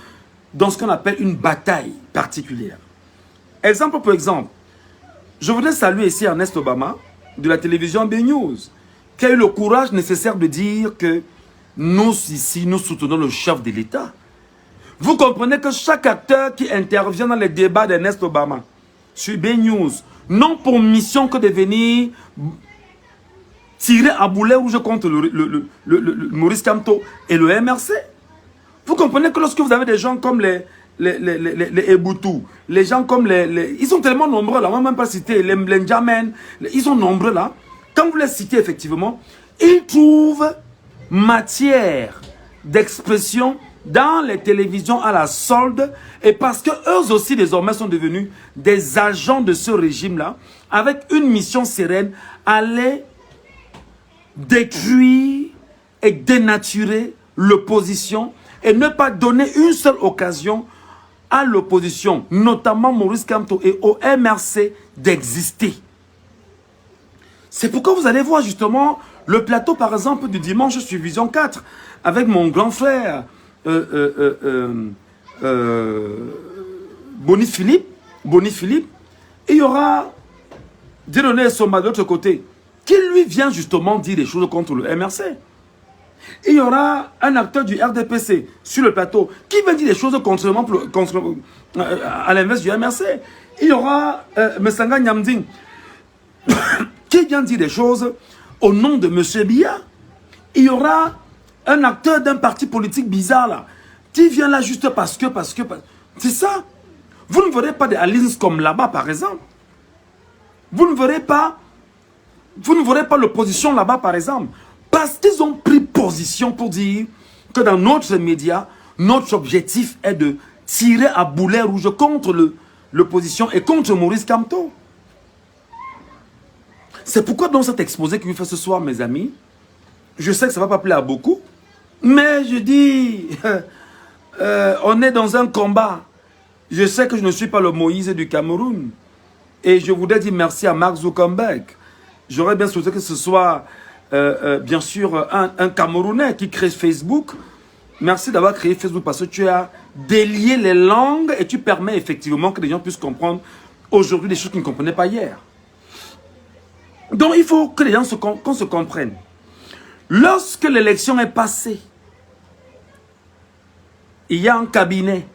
dans ce qu'on appelle une bataille particulière. Exemple pour exemple, je voudrais saluer ici Ernest Obama de la télévision B-News, qui a eu le courage nécessaire de dire que nous ici, nous soutenons le chef de l'État. Vous comprenez que chaque acteur qui intervient dans les débats d'Ernest Obama sur B-News, non pour mission que de venir tirer à boulet rouge contre le Maurice Kamto et le MRC. Vous comprenez que lorsque vous avez des gens comme les Eboutou, les gens comme ils sont tellement nombreux là, on ne va même pas citer les Ndjamen, ils sont nombreux là. Quand vous les citez effectivement, ils trouvent matière d'expression dans les télévisions à la solde, et parce que eux aussi désormais sont devenus des agents de ce régime-là, avec une mission sereine, aller détruire et dénaturer l'opposition et ne pas donner une seule occasion à l'opposition, notamment Maurice Kamto et au MRC, d'exister. C'est pourquoi vous allez voir justement le plateau par exemple du dimanche sur Vision 4 avec mon grand frère Boni Philippe, et il y aura Dieudonné Soma de l'autre côté, qui lui vient justement dire des choses contre le MRC. Il y aura un acteur du RDPC sur le plateau qui vient dire des choses à l'inverse du MRC. Il y aura Messanga Nyamding qui vient dire des choses au nom de M. Biya. Il y aura un acteur d'un parti politique bizarre là, qui vient là juste parce que. C'est ça. Vous ne verrez pas des alliances comme là-bas par exemple. Vous ne verrez pas l'opposition là-bas par exemple. Parce qu'ils ont pris position pour dire que dans notre média, notre objectif est de tirer à boulet rouge contre l'opposition et contre Maurice Kamto. C'est pourquoi dans cet exposé que je fais ce soir, mes amis, je sais que ça ne va pas plaire à beaucoup, mais je dis, on est dans un combat. Je sais que je ne suis pas le Moïse du Cameroun. Et je voudrais dire merci à Mark Zuckerberg. J'aurais bien souhaité que ce soit, bien sûr, un Camerounais qui crée Facebook. Merci d'avoir créé Facebook parce que tu as délié les langues et tu permets effectivement que les gens puissent comprendre aujourd'hui des choses qu'ils ne comprenaient pas hier. Donc il faut que les gens qu'on se comprenne. Lorsque l'élection est passée, il y a un cabinet.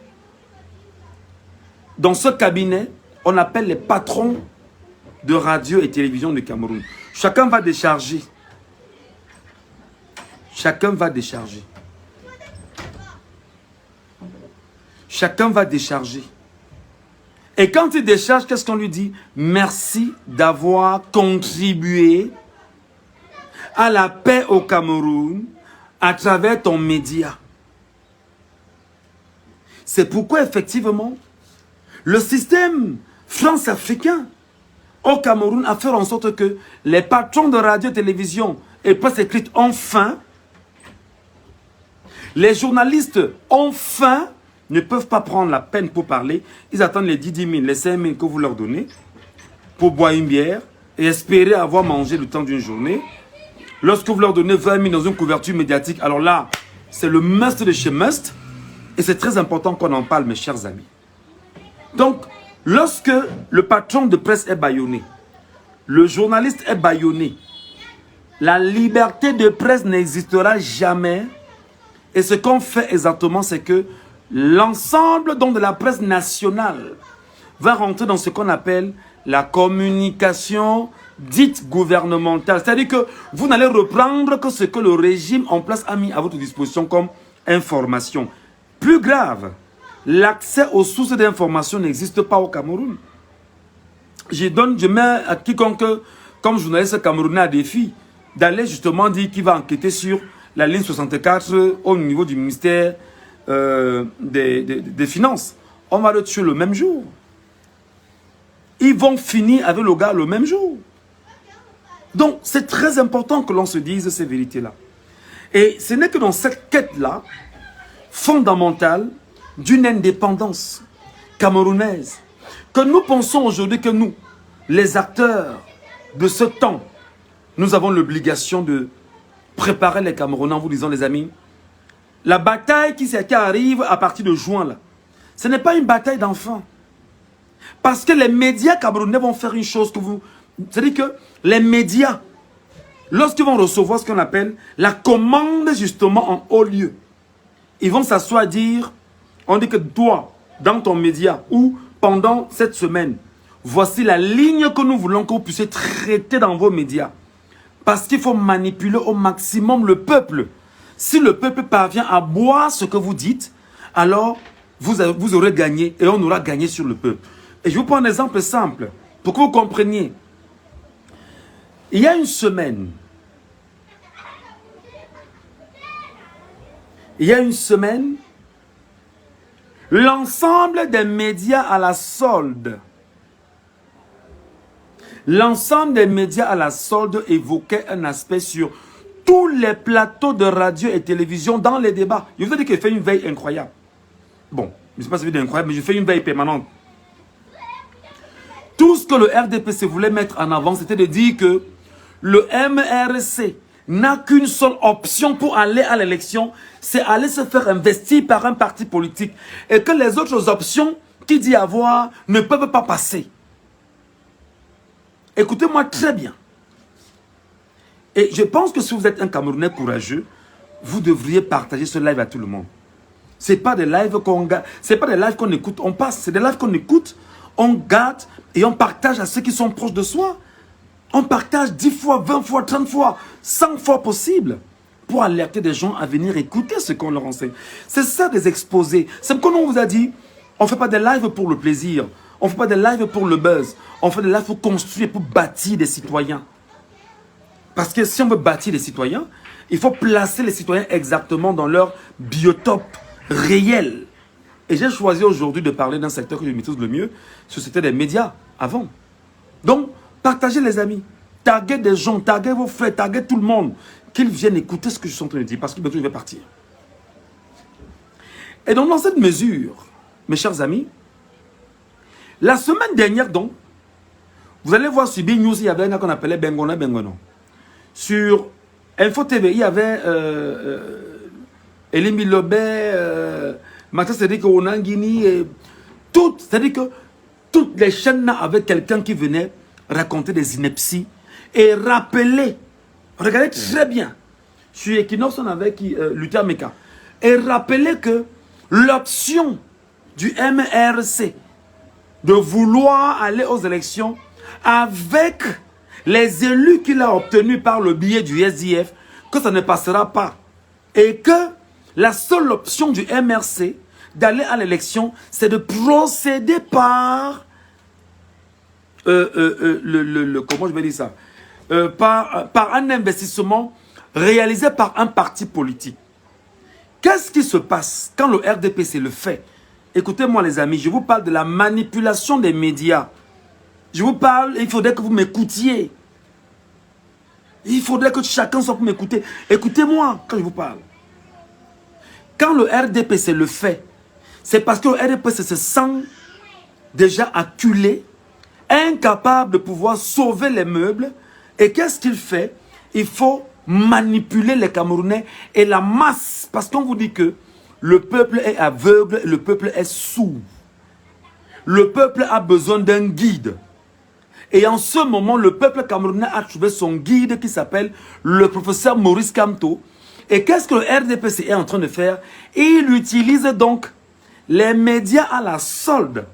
Dans ce cabinet, on appelle les patrons de radio et télévision du Cameroun. Chacun va décharger. Chacun va décharger. Chacun va décharger. Et quand il décharge, qu'est-ce qu'on lui dit? Merci d'avoir contribué à la paix au Cameroun à travers ton média. C'est pourquoi effectivement, le système France-africain au Cameroun a fait en sorte que les patrons de radio, télévision et presse écrite ont faim. Les journalistes ont faim, ne peuvent pas prendre la peine pour parler. Ils attendent les 10 000, les 5 000 que vous leur donnez pour boire une bière et espérer avoir mangé le temps d'une journée. Lorsque vous leur donnez 20 000 dans une couverture médiatique, alors là, c'est le must de chez must. Et c'est très important qu'on en parle, mes chers amis. Donc, lorsque le patron de presse est bâillonné, le journaliste est bâillonné, la liberté de presse n'existera jamais. Et ce qu'on fait exactement, c'est que l'ensemble de la presse nationale va rentrer dans ce qu'on appelle la communication dite gouvernementale. C'est-à-dire que vous n'allez reprendre que ce que le régime en place a mis à votre disposition comme information. Plus grave, l'accès aux sources d'information n'existe pas au Cameroun. Je mets à quiconque, comme journaliste camerounais, à défi d'aller justement dire qu'il va enquêter sur la ligne 64 au niveau du ministère des Finances. On va le tuer le même jour. Ils vont finir avec le gars le même jour. Donc, c'est très important que l'on se dise ces vérités-là. Et ce n'est que dans cette quête-là, fondamentale, d'une indépendance camerounaise, que nous pensons aujourd'hui que nous, les acteurs de ce temps, nous avons l'obligation de préparer les Camerounais en vous disant, les amis, la bataille qui arrive à partir de juin, là, ce n'est pas une bataille d'enfants. Parce que les médias camerounais vont faire une chose que vous... C'est-à-dire que les médias lorsqu'ils vont recevoir ce qu'on appelle la commande justement en haut lieu, ils vont s'asseoir et dire, on dit que toi, dans ton média ou pendant cette semaine, voici la ligne que nous voulons que vous puissiez traiter dans vos médias. Parce qu'il faut manipuler au maximum le peuple. Si le peuple parvient à boire ce que vous dites, alors vous aurez gagné et on aura gagné sur le peuple. Et je vous prends un exemple simple pour que vous compreniez. Il y a une semaine, l'ensemble des médias à la solde, évoquait un aspect sur tous les plateaux de radio et télévision dans les débats. Je vous ai dit qu'il fait une veille incroyable. Bon, je ne sais pas si c'est incroyable, mais je fais une veille permanente. Tout ce que le RDPC voulait mettre en avant, c'était de dire que le MRC n'a qu'une seule option pour aller à l'élection, c'est aller se faire investir par un parti politique. Et que les autres options qu'il dit avoir ne peuvent pas passer. Écoutez-moi très bien. Et je pense que si vous êtes un Camerounais courageux, vous devriez partager ce live à tout le monde. Ce n'est pas des lives qu'on garde, c'est pas des lives qu'on écoute, on passe. C'est des lives qu'on écoute, on garde et on partage à ceux qui sont proches de soi. On partage 10 fois, 20 fois, 30 fois, 100 fois possible pour alerter des gens à venir écouter ce qu'on leur enseigne. C'est ça des exposés. C'est comme on vous a dit, on ne fait pas des lives pour le plaisir. On ne fait pas des lives pour le buzz. On fait des lives pour construire, pour bâtir des citoyens. Parce que si on veut bâtir des citoyens, il faut placer les citoyens exactement dans leur biotope réel. Et j'ai choisi aujourd'hui de parler d'un secteur que je maîtrise le mieux, c'était des médias avant. Donc, partagez les amis, taguez des gens, taguez vos frères, taguez tout le monde, qu'ils viennent écouter ce que je suis en train de dire, parce que bientôt je vais partir. Et donc dans cette mesure, mes chers amis, la semaine dernière donc, vous allez voir sur B-News, il y avait un gars qu'on appelait Bengono. Sur Info TV, il y avait Elimi Lobé, Mathieu Cédric Onangini, c'est-à-dire que toutes les chaînes avaient quelqu'un qui venait raconter des inepties et rappeler, regardez très bien, sur Equinox on avait Luther Meka, et rappeler que l'option du MRC de vouloir aller aux élections avec les élus qu'il a obtenus par le biais du SDF, que ça ne passera pas. Et que la seule option du MRC d'aller à l'élection, c'est de procéder par comment je vais dire ça, par un investissement réalisé par un parti politique. Qu'est-ce qui se passe quand le RDPC le fait? Écoutez-moi les amis, je vous parle de la manipulation des médias. Je vous parle, il faudrait que vous m'écoutiez. Il faudrait que chacun soit pour m'écouter. Écoutez-moi quand je vous parle. Quand le RDPC le fait, c'est parce que le RDPC se sent déjà acculé, incapable de pouvoir sauver les meubles. Et qu'est-ce qu'il fait? Il faut manipuler les Camerounais et la masse. Parce qu'on vous dit que le peuple est aveugle, le peuple est sourd. Le peuple a besoin d'un guide. Et en ce moment, le peuple camerounais a trouvé son guide qui s'appelle le professeur Maurice Kamto. Et qu'est-ce que le RDPC est en train de faire? Il utilise donc les médias à la solde.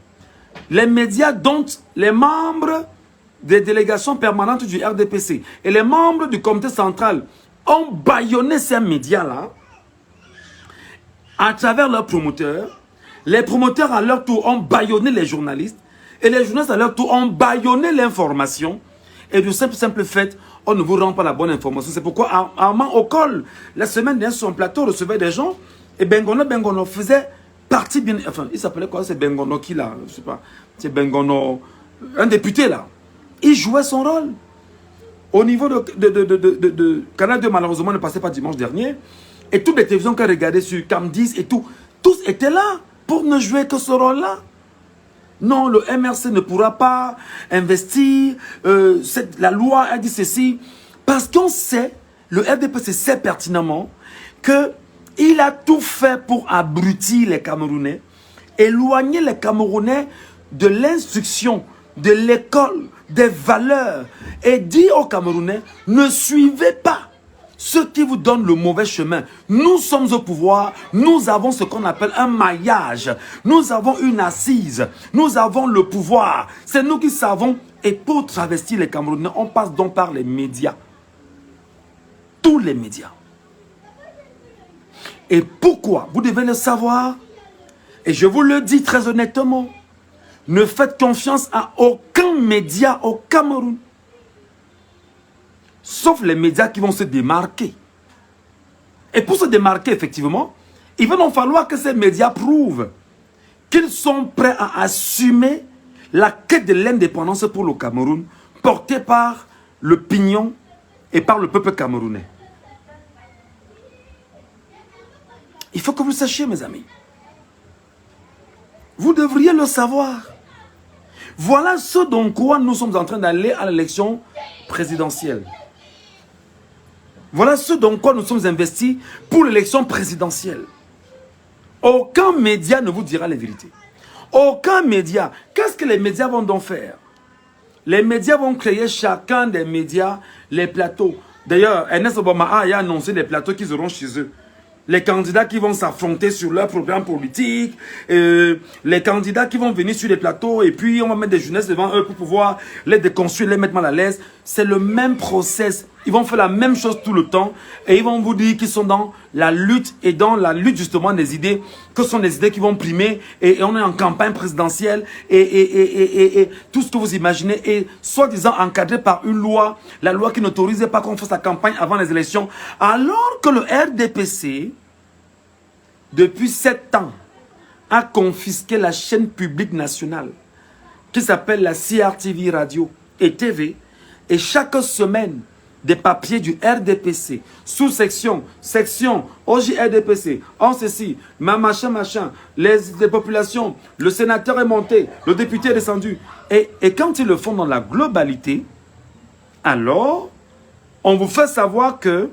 Les médias dont les membres des délégations permanentes du RDPC et les membres du comité central ont bâillonné ces médias-là à travers leurs promoteurs. Les promoteurs à leur tour ont bâillonné les journalistes et les journalistes à leur tour ont bâillonné l'information. Et du simple fait, on ne vous rend pas la bonne information. C'est pourquoi Armand Okol, la semaine dernière sur son plateau, recevait des gens et Bengono faisait partie bien... Enfin, il s'appelait quoi? C'est Bengono qui là? Je sais pas. C'est Bengono, un député là. Il jouait son rôle. Au niveau de Canal 2, malheureusement, ne passait pas dimanche dernier. Et toutes les télévisions qu'on regardait sur Cam 10 et tout, tous étaient là pour ne jouer que ce rôle-là. Non, le MRC ne pourra pas investir. La loi a dit ceci. Parce qu'on sait, le RDPC sait pertinemment qu'il a tout fait pour abrutir les Camerounais, éloigner les Camerounais de l'instruction, de l'école, des valeurs et dit aux Camerounais, ne suivez pas ceux qui vous donnent le mauvais chemin. Nous sommes au pouvoir, nous avons ce qu'on appelle un maillage, nous avons une assise, nous avons le pouvoir. C'est nous qui savons, et pour travestir les Camerounais, on passe donc par les médias. Tous les médias. Et pourquoi? Vous devez le savoir. Et je vous le dis très honnêtement, ne faites confiance à aucun média au Cameroun. Sauf les médias qui vont se démarquer. Et pour se démarquer, effectivement, il va donc falloir que ces médias prouvent qu'ils sont prêts à assumer la quête de l'indépendance pour le Cameroun, portée par l'opinion et par le peuple camerounais. Il faut que vous le sachiez, mes amis. Vous devriez le savoir. Voilà ce dont quoi nous sommes en train d'aller à l'élection présidentielle. Voilà ce dont quoi nous sommes investis pour l'élection présidentielle. Aucun média ne vous dira la vérité. Aucun média. Qu'est-ce que les médias vont donc faire? Les médias vont créer chacun des médias les plateaux. D'ailleurs, Ernest Obama a annoncé les plateaux qu'ils auront chez eux. Les candidats qui vont s'affronter sur leur programme politique, les candidats qui vont venir sur les plateaux et puis on va mettre des jeunesses devant eux pour pouvoir les déconstruire, les mettre mal à l'aise. C'est le même process. Ils vont faire la même chose tout le temps et ils vont vous dire qu'ils sont dans la lutte et dans la lutte justement des idées, que ce sont des idées qui vont primer et on est en campagne présidentielle et tout ce que vous imaginez est soi-disant encadré par une loi, la loi qui n'autorisait pas qu'on fasse la campagne avant les élections, alors que le RDPC, depuis 7 ans, a confisqué la chaîne publique nationale qui s'appelle la CRTV Radio et TV et chaque semaine, des papiers du RDPC, sous-section, section, OJ-RDPC, en ceci, machin, les populations, le sénateur est monté, le député est descendu. Et quand ils le font dans la globalité, alors, on vous fait savoir que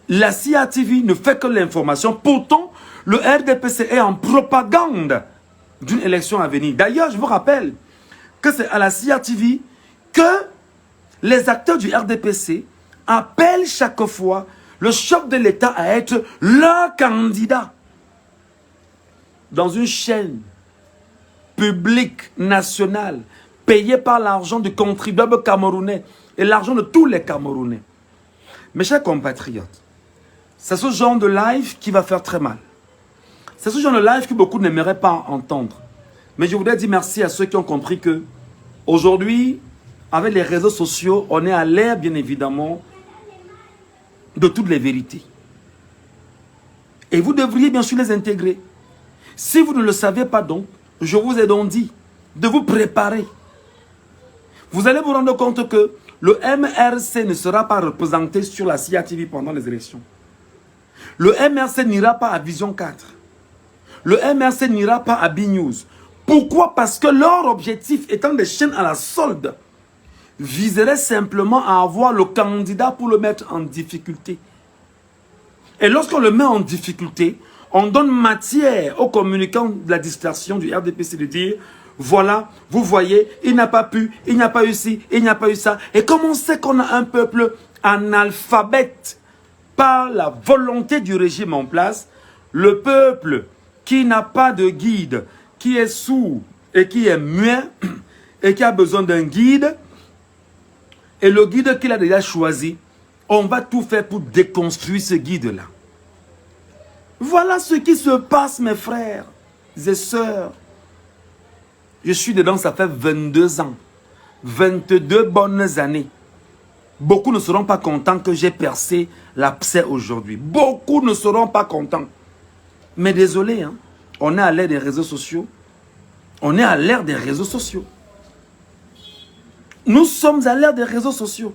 la CRTV ne fait que l'information. Pourtant, le RDPC est en propagande d'une élection à venir. D'ailleurs, je vous rappelle que c'est à la CRTV que les acteurs du RDPC appellent chaque fois le chef de l'État à être leur candidat. Dans une chaîne publique nationale, payée par l'argent du contribuable camerounais et l'argent de tous les Camerounais. Mes chers compatriotes, c'est ce genre de live qui va faire très mal. C'est ce genre de live que beaucoup n'aimeraient pas entendre. Mais je voudrais dire merci à ceux qui ont compris que aujourd'hui, avec les réseaux sociaux, on est à l'ère, bien évidemment, de toutes les vérités. Et vous devriez bien sûr les intégrer. Si vous ne le savez pas donc, je vous ai donc dit de vous préparer. Vous allez vous rendre compte que le MRC ne sera pas représenté sur la CRTV pendant les élections. Le MRC n'ira pas à Vision 4. Le MRC n'ira pas à B-News. Pourquoi? Parce que leur objectif, étant des chaînes à la solde, viserait simplement à avoir le candidat pour le mettre en difficulté. Et lorsqu'on le met en difficulté, on donne matière aux communicants de la distraction du RDPC de dire, voilà, vous voyez, il n'a pas pu, il n'y a pas eu ci, il n'y a pas eu ça. Et comme on sait qu'on a un peuple analphabète par la volonté du régime en place, le peuple qui n'a pas de guide, qui est sourd et qui est muet et qui a besoin d'un guide, et le guide qu'il a déjà choisi, on va tout faire pour déconstruire ce guide-là. Voilà ce qui se passe, mes frères et sœurs. Je suis dedans, ça fait 22 ans. 22 bonnes années. Beaucoup ne seront pas contents que j'ai percé l'abcès aujourd'hui. Beaucoup ne seront pas contents. Mais désolé, hein, on est à l'ère des réseaux sociaux. On est à l'ère des réseaux sociaux. Nous sommes à l'ère des réseaux sociaux.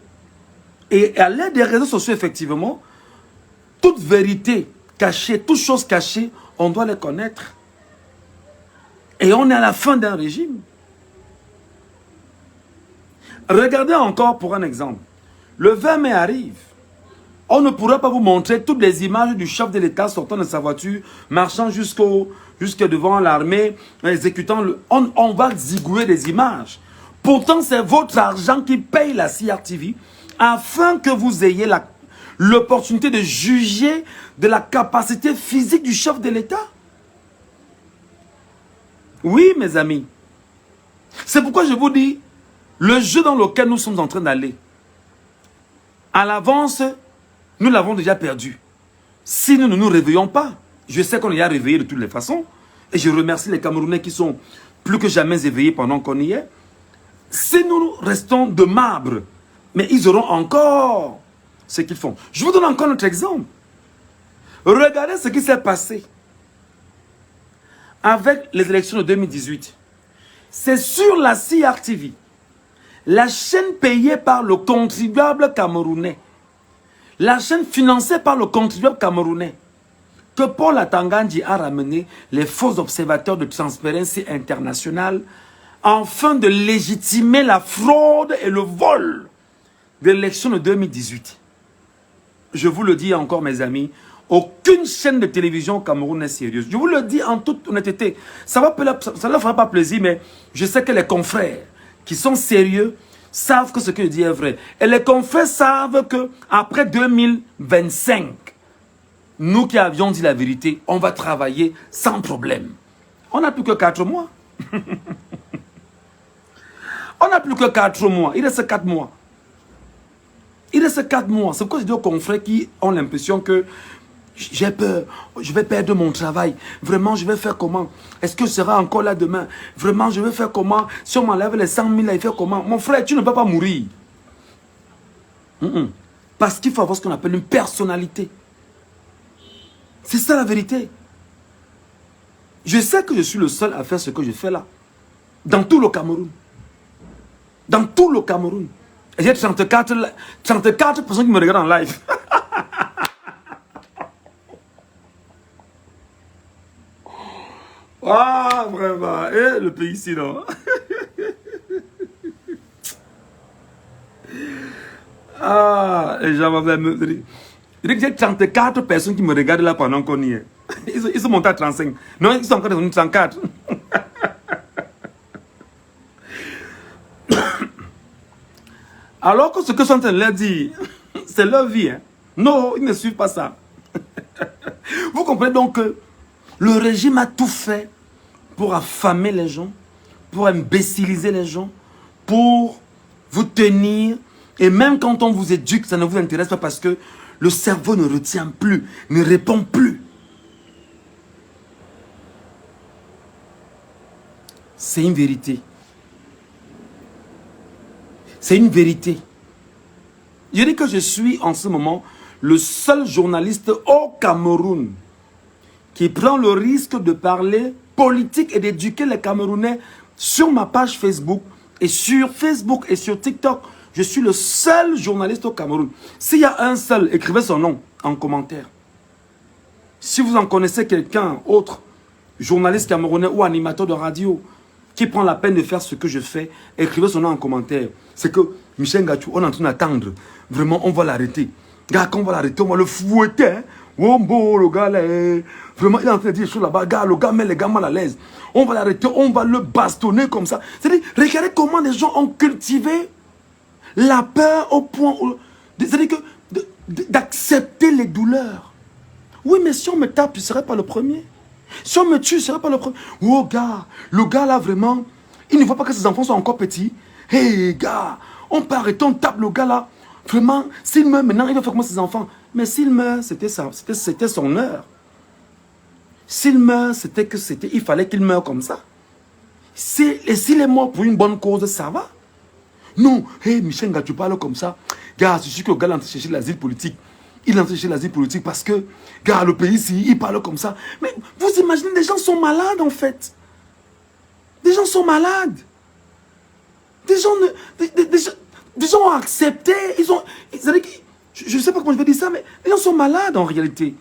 Et à l'ère des réseaux sociaux, effectivement, toute vérité cachée, toute chose cachée, on doit les connaître. Et on est à la fin d'un régime. Regardez encore pour un exemple. Le 20 mai arrive. On ne pourra pas vous montrer toutes les images du chef de l'État sortant de sa voiture, marchant jusque devant l'armée, exécutant le... On va zigouer des images. Pourtant, c'est votre argent qui paye la CRTV afin que vous ayez l'opportunité de juger de la capacité physique du chef de l'État. Oui, mes amis. C'est pourquoi je vous dis, le jeu dans lequel nous sommes en train d'aller, à l'avance, nous l'avons déjà perdu. Si nous ne nous réveillons pas, je sais qu'on y a réveillé de toutes les façons, et je remercie les Camerounais qui sont plus que jamais éveillés pendant qu'on y est. Si nous restons de marbre, mais ils auront encore ce qu'ils font. Je vous donne encore notre exemple. Regardez ce qui s'est passé avec les élections de 2018. C'est sur la CRTV, la chaîne payée par le contribuable camerounais, la chaîne financée par le contribuable camerounais, que Paul Atangandji a ramené les faux observateurs de Transparency International afin de légitimer la fraude et le vol de l'élection de 2018. Je vous le dis encore, mes amis, aucune chaîne de télévision au Cameroun n'est sérieuse. Je vous le dis en toute honnêteté. Ça ne leur fera pas plaisir, mais je sais que les confrères qui sont sérieux savent que ce que je dis est vrai. Et les confrères savent qu'après 2025, nous qui avions dit la vérité, on va travailler sans problème. On n'a plus que 4 mois. On n'a plus que 4 mois. Il reste 4 mois. Il reste 4 mois. C'est pourquoi je dis aux confrères qui ont l'impression que j'ai peur, je vais perdre mon travail. Vraiment, je vais faire comment? Est-ce que je serai encore là demain? Vraiment, je vais faire comment? Si on m'enlève les 100 000, là, il fait comment? Mon frère, tu ne peux pas mourir. Parce qu'il faut avoir ce qu'on appelle une personnalité. C'est ça la vérité. Je sais que je suis le seul à faire ce que je fais là. Dans tout le Cameroun. Dans tout le Cameroun. Et j'ai 34 personnes qui me regardent en live. Ah, vraiment. Et le pays ici, non? Ah, les gens m'avaient me dire. J'ai 34 personnes qui me regardent là pendant qu'on y est. Ils sont montés à 35. Non, ils sont encore devenus 34. Alors que ce que je suis en train de leur dire, c'est leur vie. Hein. Non, ils ne suivent pas ça. Vous comprenez donc que le régime a tout fait pour affamer les gens, pour imbéciliser les gens, pour vous tenir. Et même quand on vous éduque, ça ne vous intéresse pas parce que le cerveau ne retient plus, ne répond plus. C'est une vérité. C'est une vérité. Je dis que je suis en ce moment le seul journaliste au Cameroun qui prend le risque de parler politique et d'éduquer les Camerounais sur ma page Facebook et sur TikTok. Je suis le seul journaliste au Cameroun. S'il y a un seul, écrivez son nom en commentaire. Si vous en connaissez quelqu'un, autre, journaliste camerounais ou animateur de radio, qui prend la peine de faire ce que je fais, écrivez son nom en commentaire. C'est que Michel Ngachou, on est en train d'attendre. Vraiment, on va l'arrêter. Gars, quand on va l'arrêter, on va le fouetter. Hein? Wombo, le gars, là, vraiment, il est en train de dire des choses là-bas. Gars, le gars met les gars mal à l'aise. On va l'arrêter, on va le bastonner comme ça. C'est-à-dire, regardez comment les gens ont cultivé la peur au point c'est-à-dire d'accepter les douleurs. Oui, mais si on me tape, je ne serai pas le premier. Si on me tue, je ne serai pas le premier. Oh, gars, le gars là, vraiment, il ne voit pas que ses enfants sont encore petits. Hey, gars, on peut arrêter, on tape le gars là. Vraiment, s'il meurt maintenant, il va faire comment ses enfants? Mais s'il meurt, c'était son heure. S'il meurt, il fallait qu'il meure comme ça. Et s'il est mort pour une bonne cause, ça va. Non, hey, Michel Nga, tu parles comme ça. Gars, je suis que le gars est en train de chercher l'asile politique. Il est en train de chercher l'asile politique parce que, gars, le pays ici, il parle comme ça. Mais vous imaginez, des gens sont malades en fait. Des gens sont malades. Des gens ont accepté. Je ne sais pas comment je vais dire ça, mais les gens sont malades en réalité.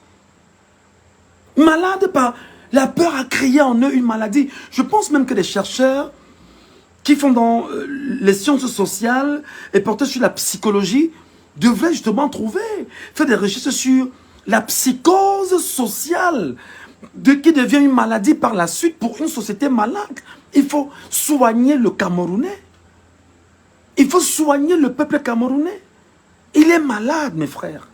Malades par la peur à créer en eux une maladie. Je pense même que les chercheurs qui font dans les sciences sociales et portés sur la psychologie devraient justement faire des recherches sur la psychose sociale qui devient une maladie par la suite pour une société malade. Il faut soigner le Camerounais. Il faut soigner le peuple camerounais. Il est malade, mes frères.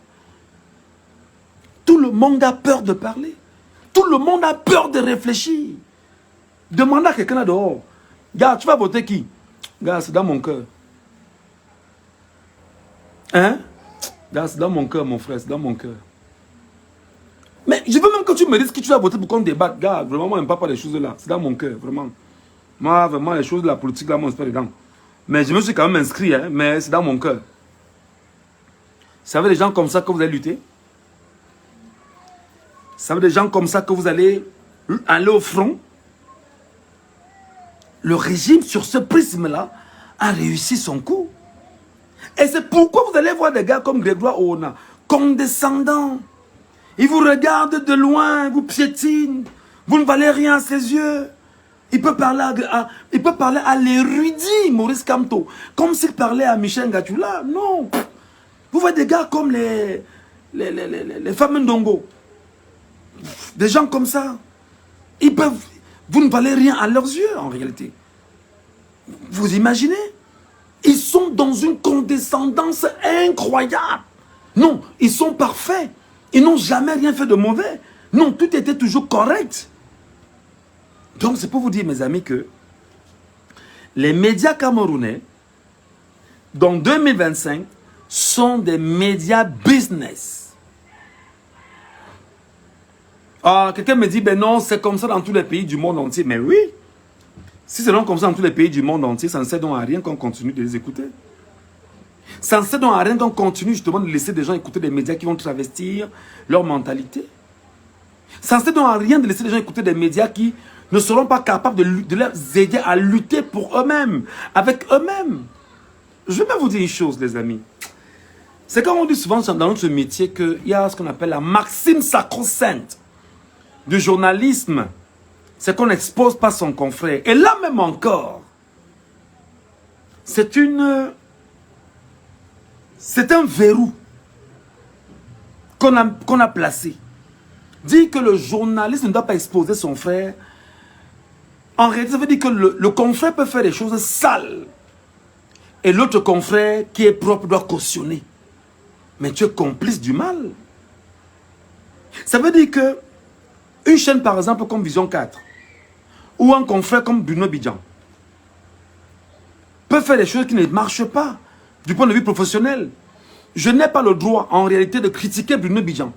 Tout le monde a peur de parler. Tout le monde a peur de réfléchir. Demande à quelqu'un là dehors. Gars, tu vas voter qui? Gars, c'est dans mon cœur. Hein? Gars, c'est dans mon cœur, mon frère, c'est dans mon cœur. Mais je veux même que tu me dises qui tu vas voter pour qu'on débatte. Gars, vraiment, moi, je n'aime pas les choses là. C'est dans mon cœur, vraiment. Moi, vraiment, les choses de la politique là, moi, je ne suis pas dedans. Mais je me suis quand même inscrit, hein, mais c'est dans mon cœur. C'est avec des gens comme ça que vous allez lutter. C'est avec des gens comme ça que vous allez aller au front. Le régime, sur ce prisme-là, a réussi son coup. Et c'est pourquoi vous allez voir des gars comme Grégoire Oona, condescendants. Ils vous regardent de loin, vous piétinent. Vous ne valez rien à ses yeux. Il peut parler à l'érudit Maurice Kamto, comme s'il parlait à Michel Ngatoula. Non. Vous voyez des gars comme les femmes Ndongo. Des gens comme ça. Vous ne valez rien à leurs yeux, en réalité. Vous imaginez? Ils sont dans une condescendance incroyable. Non, ils sont parfaits. Ils n'ont jamais rien fait de mauvais. Non, tout était toujours correct. Donc, c'est pour vous dire, mes amis, que les médias camerounais, dans 2025, sont des médias business. Ah, quelqu'un me dit, ben non, c'est comme ça dans tous les pays du monde entier. Mais oui, si c'est donc comme ça dans tous les pays du monde entier, ça ne sert donc à rien qu'on continue de les écouter. Ça ne sert donc à rien qu'on continue justement de laisser des gens écouter des médias qui vont travestir leur mentalité. Ça ne sert donc à rien de laisser les gens écouter des médias qui ne seront pas capables de les aider à lutter pour eux-mêmes, avec eux-mêmes. Je vais même vous dire une chose, les amis. C'est quand on dit souvent dans notre métier qu'il y a ce qu'on appelle la maxime sacro-sainte du journalisme. C'est qu'on n'expose pas son confrère. Et là même encore, c'est un verrou qu'on a placé. Dire que le journaliste ne doit pas exposer son frère, en réalité, ça veut dire que le confrère peut faire des choses sales. Et l'autre confrère qui est propre doit cautionner. Mais tu es complice du mal. Ça veut dire que une chaîne, par exemple, comme Vision 4, ou un confrère comme Bruno Bidjan, peut faire des choses qui ne marchent pas du point de vue professionnel. Je n'ai pas le droit, en réalité, de critiquer Bruno Bidjan.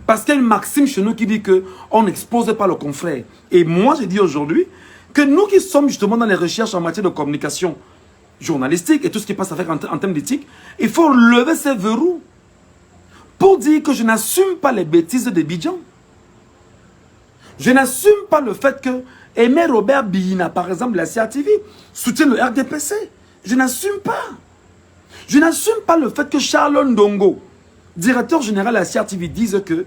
Parce qu'il y a une maxime chez nous qui dit qu'on n'expose pas le confrère. Et moi, je dis aujourd'hui que nous qui sommes justement dans les recherches en matière de communication journalistique et tout ce qui passe avec en termes d'éthique, il faut lever ces verrous pour dire que je n'assume pas les bêtises de Bidjan. Je n'assume pas le fait que Aimé Robert Biyina, par exemple, de la CRTV, soutient le RDPC. Je n'assume pas. Je n'assume pas le fait que Charles Ndongo, directeur général de la CRTV, dise que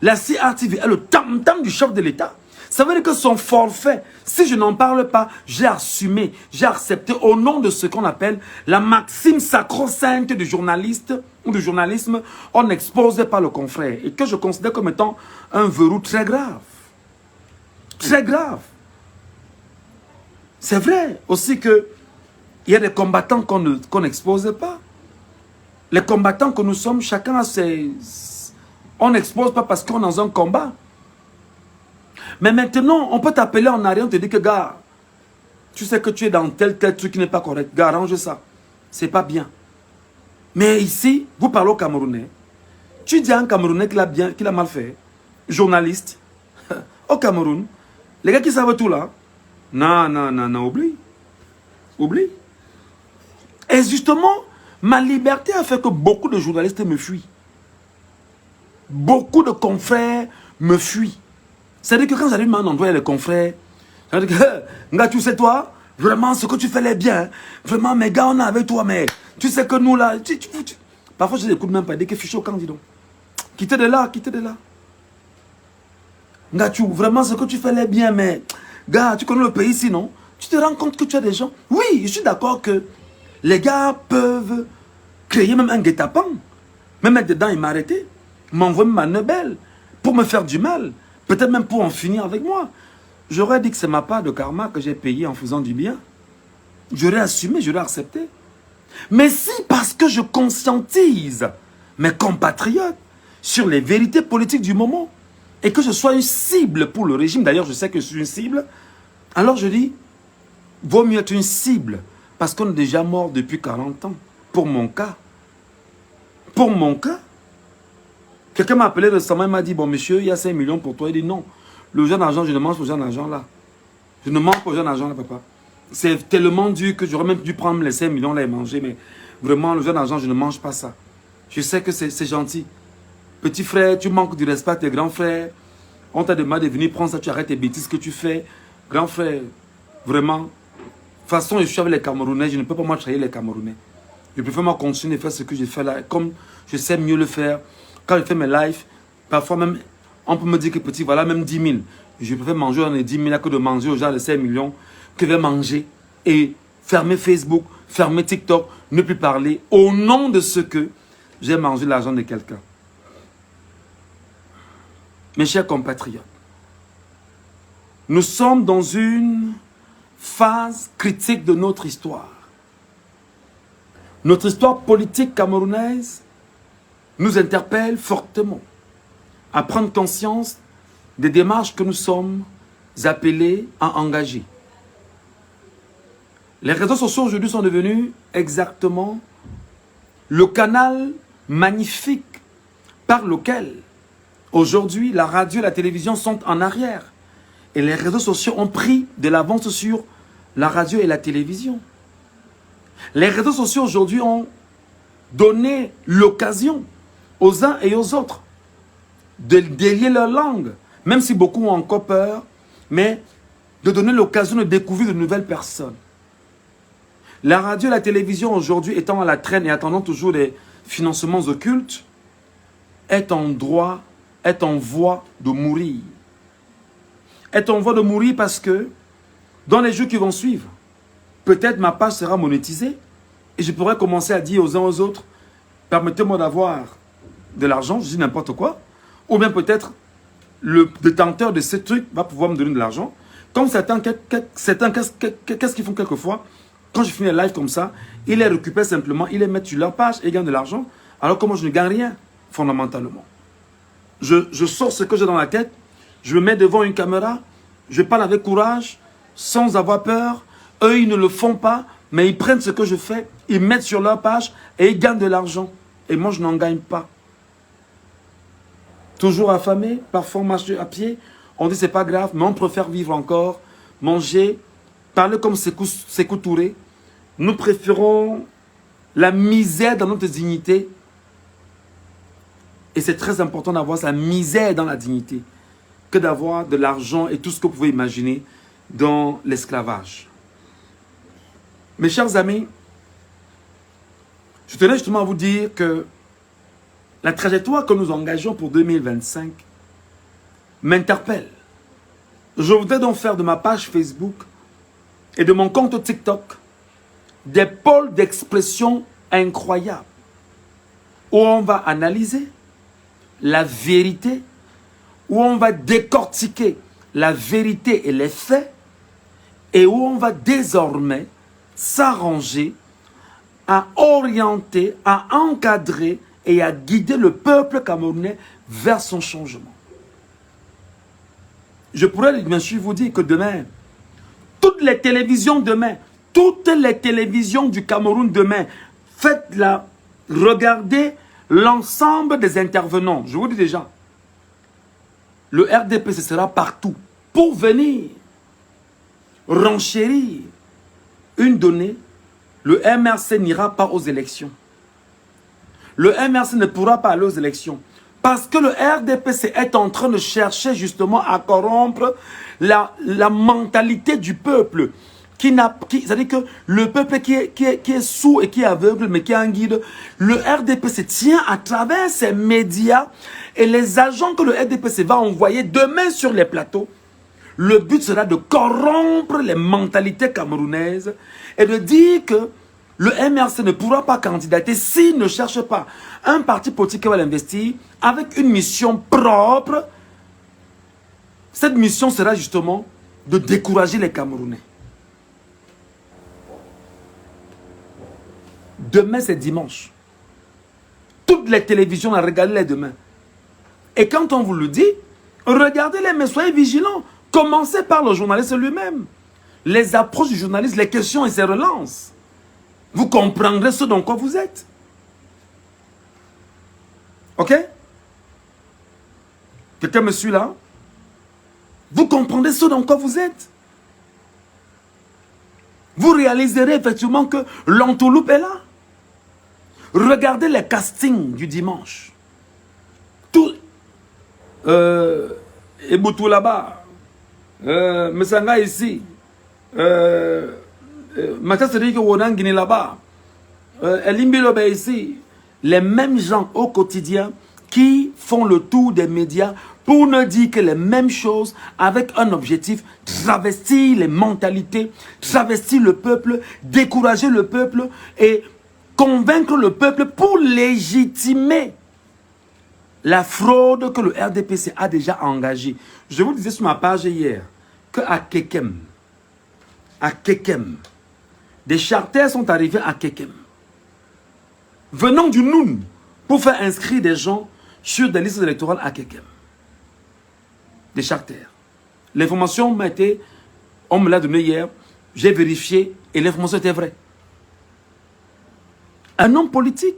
la CRTV est le tam-tam du chef de l'État. Ça veut dire que son forfait, si je n'en parle pas, j'ai assumé, j'ai accepté au nom de ce qu'on appelle la maxime sacro-sainte du journaliste ou du journalisme, on n'expose pas le confrère. Et que je considère comme étant un verrou très grave. Très grave. C'est vrai aussi qu'il y a des combattants qu'on n'expose pas. Les combattants que nous sommes, chacun a ses... On n'expose pas parce qu'on est dans un combat. Mais maintenant, on peut t'appeler en arrière, on te dit que, gars, tu sais que tu es dans tel truc qui n'est pas correct. Gars, arrange ça. C'est pas bien. Mais ici, vous parlez au Camerounais. Tu dis à un Camerounais qu'il a mal fait. Journaliste. Au Cameroun. Les gars qui savent tout là. Non, oublie. Oublie. Et justement, ma liberté a fait que beaucoup de journalistes me fuient. Beaucoup de confrères me fuient. C'est-à-dire que quand j'arrive à un endroit, les confrères, c'est-à-dire que, gars, tu sais toi, vraiment, ce que tu fais est bien. Vraiment, mes gars, on est avec toi, mais tu sais que nous, là, parfois, je n'écoute même pas, dès que je suis chaud, quand dis donc. Quittez de là, quittez de là. Gars, vraiment, ce que tu fais est bien, mais, gars, tu connais le pays ici, non? Tu te rends compte que tu as des gens. Oui, je suis d'accord que les gars peuvent créer même un guet-apens, me mettre dedans et m'arrêter, m'envoyer ma nebelle pour me faire du mal. Peut-être même pour en finir avec moi. J'aurais dit que c'est ma part de karma que j'ai payé en faisant du bien. J'aurais assumé, j'aurais accepté. Mais si parce que je conscientise mes compatriotes sur les vérités politiques du moment et que je sois une cible pour le régime, d'ailleurs je sais que je suis une cible, alors je dis, vaut mieux être une cible parce qu'on est déjà mort depuis 40 ans. Pour mon cas. Pour mon cas. Quelqu'un m'a appelé récemment, il m'a dit, bon monsieur, il y a 5 millions pour toi. Il dit non, le jeune argent, je ne mange pas le jeune argent là. Je ne mange pas le jeune argent là, papa. C'est tellement dur que j'aurais même dû prendre les 5 millions là et manger, mais vraiment, le jeune argent, je ne mange pas ça. Je sais que c'est gentil. Petit frère, tu manques du respect à tes grands frères. On t'a demandé de venir prendre ça, tu arrêtes tes bêtises que tu fais. Grand frère, vraiment. De toute façon, je suis avec les Camerounais, je ne peux pas moi trahir les Camerounais. Je préfère moi continuer de faire ce que j'ai fait là, comme je sais mieux le faire. Quand je fais mes lives, parfois même, on peut me dire que petit, voilà, même 10 000. Je préfère manger dans les 10 000 que de manger aux gens de 5 millions, que de manger et fermer Facebook, fermer TikTok, ne plus parler au nom de ce que j'ai mangé l'argent de quelqu'un. Mes chers compatriotes, nous sommes dans une phase critique de notre histoire. Notre histoire politique camerounaise nous interpelle fortement à prendre conscience des démarches que nous sommes appelés à engager. Les réseaux sociaux aujourd'hui sont devenus exactement le canal magnifique par lequel aujourd'hui la radio et la télévision sont en arrière. Et les réseaux sociaux ont pris de l'avance sur la radio et la télévision. Les réseaux sociaux aujourd'hui ont donné l'occasion aux uns et aux autres de délier leur langue, même si beaucoup ont encore peur, mais de donner l'occasion de découvrir de nouvelles personnes. La radio et la télévision aujourd'hui étant à la traîne et attendant toujours des financements occultes, est en droit, est en voie de mourir. Est en voie de mourir parce que dans les jours qui vont suivre, peut-être ma page sera monétisée et je pourrai commencer à dire aux uns aux autres, permettez-moi d'avoir de l'argent, je dis n'importe quoi, ou bien peut-être le détenteur de ce truc va pouvoir me donner de l'argent. Comme certains, qu'est-ce qu'ils font quelquefois? Quand je finis les lives comme ça, ils les récupèrent simplement, ils les mettent sur leur page et gagnent de l'argent, alors que moi je ne gagne rien, fondamentalement. Je sors ce que j'ai dans la tête, je me mets devant une caméra, je parle avec courage, sans avoir peur. Eux, ils ne le font pas, mais ils prennent ce que je fais, ils mettent sur leur page et ils gagnent de l'argent. Et moi, je n'en gagne pas. Toujours affamé, parfois on marche à pied, on dit c'est pas grave, mais on préfère vivre encore, manger, parler comme Sékou Touré. Nous préférons la misère dans notre dignité. Et c'est très important d'avoir sa misère dans la dignité que d'avoir de l'argent et tout ce que vous pouvez imaginer dans l'esclavage. Mes chers amis, je tenais justement à vous dire que la trajectoire que nous engageons pour 2025 m'interpelle. Je voudrais donc faire de ma page Facebook et de mon compte TikTok des pôles d'expression incroyables où on va analyser la vérité, où on va décortiquer la vérité et les faits et où on va désormais s'arranger à orienter, à encadrer et à guider le peuple camerounais vers son changement. Je pourrais bien sûr vous dire que demain, toutes les télévisions demain, toutes les télévisions du Cameroun demain, faites-la, regardez l'ensemble des intervenants. Je vous dis déjà, le RDPC sera partout pour venir renchérir une donnée. Le MRC n'ira pas aux élections. Le MRC ne pourra pas aller aux élections. Parce que le RDPC est en train de chercher justement à corrompre la mentalité du peuple. C'est-à-dire que le peuple qui est sourd et qui est aveugle, mais qui a un guide, le RDPC tient à travers ses médias et les agents que le RDPC va envoyer demain sur les plateaux. Le but sera de corrompre les mentalités camerounaises et de dire que le MRC ne pourra pas candidater s'il ne cherche pas un parti politique qui va l'investir avec une mission propre. Cette mission sera justement de décourager les Camerounais. Demain, c'est dimanche. Toutes les télévisions, regardez-les demain. Et quand on vous le dit, regardez-les, mais soyez vigilants. Commencez par le journaliste lui-même. Les approches du journaliste, les questions et ses relances. Vous comprendrez ce dans quoi vous êtes. Ok? Quelqu'un me suit là? Vous comprendrez ce dans quoi vous êtes. Vous réaliserez effectivement que l'entourloupe est là. Regardez les castings du dimanche. Tout. Eboutou là-bas. Mesanga ici. Mataseri Wonangini là-bas. Elimbilobe ici. Les mêmes gens au quotidien qui font le tour des médias pour ne dire que les mêmes choses avec un objectif, travestir les mentalités, travestir le peuple, décourager le peuple et convaincre le peuple pour légitimer la fraude que le RDPC a déjà engagée. Je vous disais sur ma page hier qu'à Kekem, des charters sont arrivés à Kekem, venant du Noun, pour faire inscrire des gens sur des listes électorales à Kekem. Des charters. L'information m'a été, on me l'a donnée hier, j'ai vérifié et l'information était vraie. Un homme politique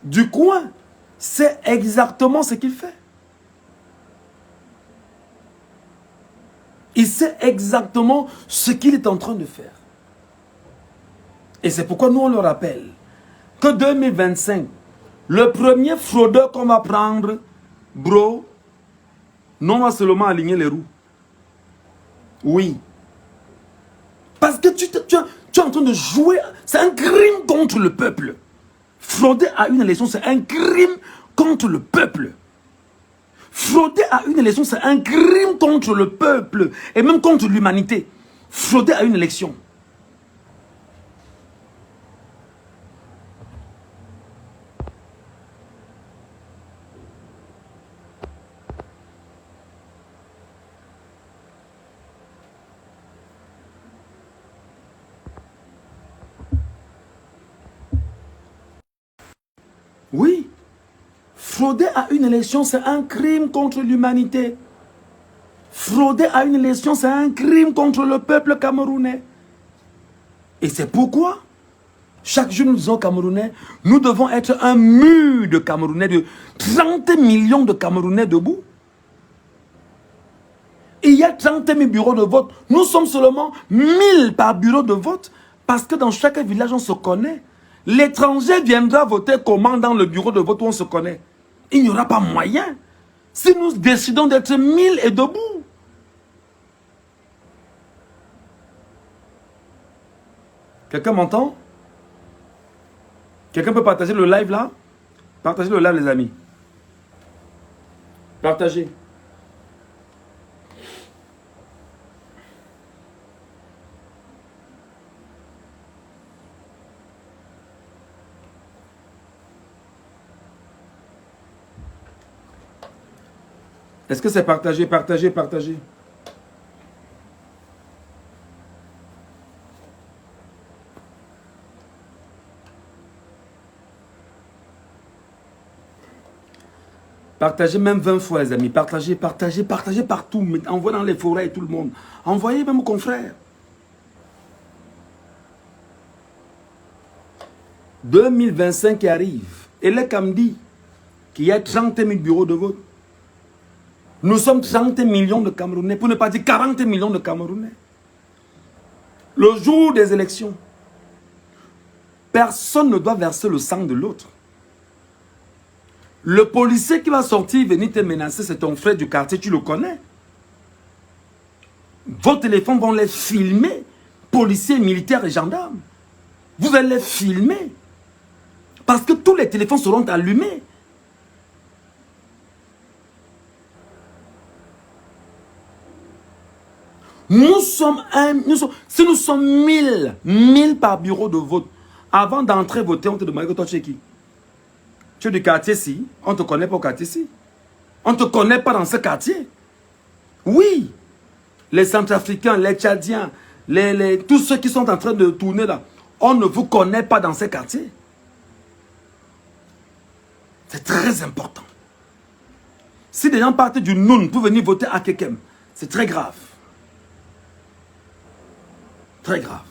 du coin sait exactement ce qu'il fait. Il sait exactement ce qu'il est en train de faire. Et c'est pourquoi nous on le rappelle que 2025, le premier fraudeur qu'on va prendre, bro, non va seulement aligner les roues. Oui. Parce que tu es en train de jouer, c'est un crime contre le peuple. Frauder à une élection, c'est un crime contre le peuple. Frauder à une élection, c'est un crime contre le peuple et même contre l'humanité. Frauder à une élection. Oui, frauder à une élection, c'est un crime contre l'humanité. Frauder à une élection, c'est un crime contre le peuple camerounais. Et c'est pourquoi, chaque jour nous disons Camerounais, nous devons être un mur de Camerounais, de 30 millions de Camerounais debout. Il y a 30 000 bureaux de vote. Nous sommes seulement 1000 par bureau de vote, parce que dans chaque village, on se connaît. L'étranger viendra voter comment dans le bureau de vote où on se connaît? Il n'y aura pas moyen. Si nous décidons d'être 1000 et debout. Quelqu'un m'entend? Quelqu'un peut partager le live là? Partagez le live les amis. Partagez. Est-ce que c'est partagé, partagé, partagé? Partagez même 20 fois, les amis. Partagez, partagez, partagez partout. Envoyez dans les forêts tout le monde. Envoyez même aux confrères. 2025 qui arrive. Et le Camdi, qui a 30 000 bureaux de vote. Nous sommes 30 millions de Camerounais, pour ne pas dire 40 millions de Camerounais. Le jour des élections, personne ne doit verser le sang de l'autre. Le policier qui va sortir, venir te menacer, c'est ton frère du quartier, tu le connais. Vos téléphones vont les filmer, policiers, militaires et gendarmes. Vous allez les filmer. Parce que tous les téléphones seront allumés. Si nous sommes 1000 par bureau de vote, avant d'entrer voter, on te demande que toi tu es qui? Tu es du quartier ci, on ne te connaît pas au quartier ci. On ne te connaît pas dans ce quartier. Oui, les Centrafricains, les Tchadiens, tous ceux qui sont en train de tourner là, on ne vous connaît pas dans ces quartiers. C'est très important. Si des gens partent du Noun pour venir voter à Kekem, c'est très grave. Très grave.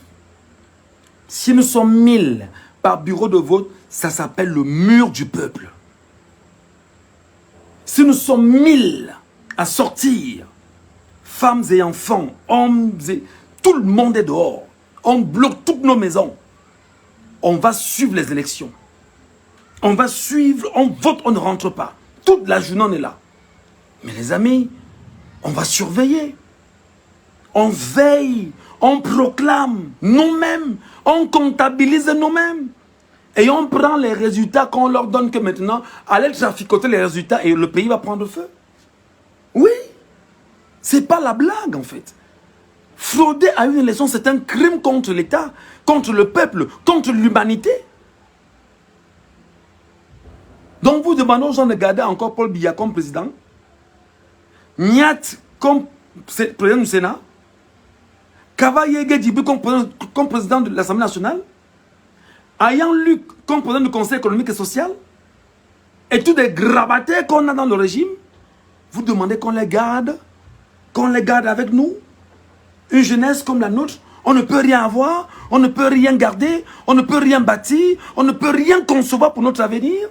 Si nous sommes 1000 par bureau de vote, ça s'appelle le mur du peuple. Si nous sommes 1000 à sortir, femmes et enfants, hommes et... tout le monde est dehors. On bloque toutes nos maisons. On va suivre les élections. On va suivre, on vote, on ne rentre pas. Toute la journée, on est là. Mais les amis, on va surveiller. On veille, on proclame nous-mêmes, on comptabilise nous-mêmes. Et on prend les résultats qu'on leur donne que maintenant, allez traficoter les résultats et le pays va prendre feu. Oui, c'est pas la blague en fait. Frauder à une élection, c'est un crime contre l'État, contre le peuple, contre l'humanité. Donc vous demandez aux gens de garder encore Paul Biya comme président, Niat comme président du Sénat, Kava Yege Djibi comme président de l'Assemblée nationale, Ayan Luc comme président du Conseil économique et social, et tous des gravatés qu'on a dans le régime, vous demandez qu'on les garde avec nous. Une jeunesse comme la nôtre, on ne peut rien avoir, on ne peut rien garder, on ne peut rien bâtir, on ne peut rien concevoir pour notre avenir.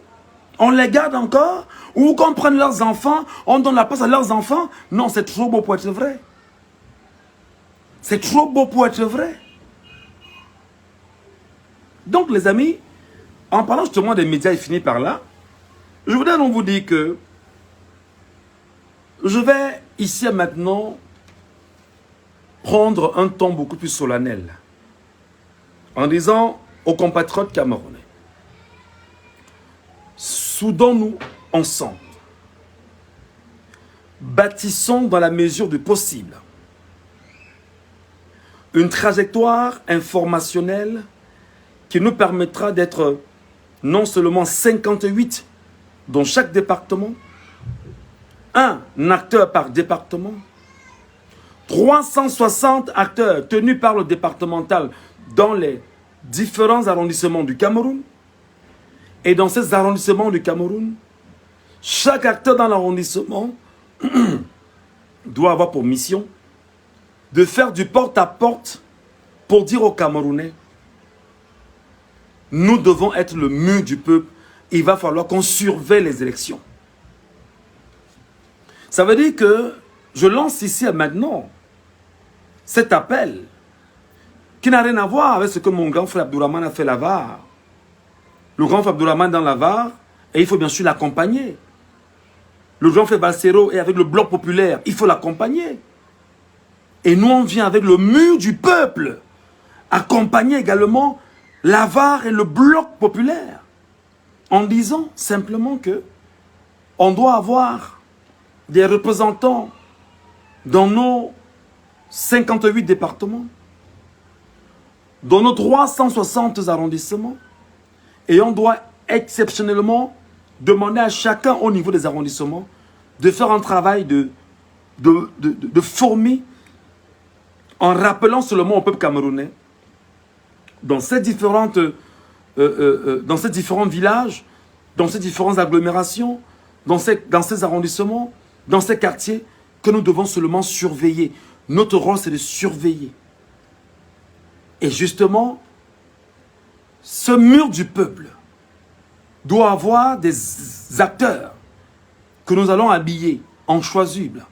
On les garde encore, ou qu'on prenne leurs enfants, on donne la place à leurs enfants. Non, c'est trop beau pour être vrai. C'est trop beau pour être vrai. Donc les amis, en parlant justement des médias et fini par là, je voudrais donc vous dire que je vais ici et maintenant prendre un ton beaucoup plus solennel en disant aux compatriotes camerounais, soudons-nous ensemble, bâtissons dans la mesure du possible une trajectoire informationnelle qui nous permettra d'être non seulement 58 dans chaque département, un acteur par département, 360 acteurs tenus par le départemental dans les différents arrondissements du Cameroun. Et dans ces arrondissements du Cameroun, chaque acteur dans l'arrondissement doit avoir pour mission de faire du porte-à-porte pour dire aux Camerounais, nous devons être le mur du peuple, il va falloir qu'on surveille les élections. Ça veut dire que je lance ici et maintenant cet appel qui n'a rien à voir avec ce que mon grand frère Abdourahmane a fait la VAR. Le grand frère Abdourahmane dans la VAR, et il faut bien sûr l'accompagner. Le grand frère Balsero est avec le bloc populaire, il faut l'accompagner. Et nous on vient avec le mur du peuple, accompagner également la VAR et le bloc populaire, en disant simplement que on doit avoir des représentants dans nos 58 départements, dans nos 360 arrondissements, et on doit exceptionnellement demander à chacun au niveau des arrondissements de faire un travail de former en rappelant seulement au peuple camerounais dans ces différents villages, dans ces différentes agglomérations, dans ces arrondissements, dans ces quartiers, que nous devons seulement surveiller. Notre rôle, c'est de surveiller. Et justement, ce mur du peuple doit avoir des acteurs que nous allons habiller en choisibles.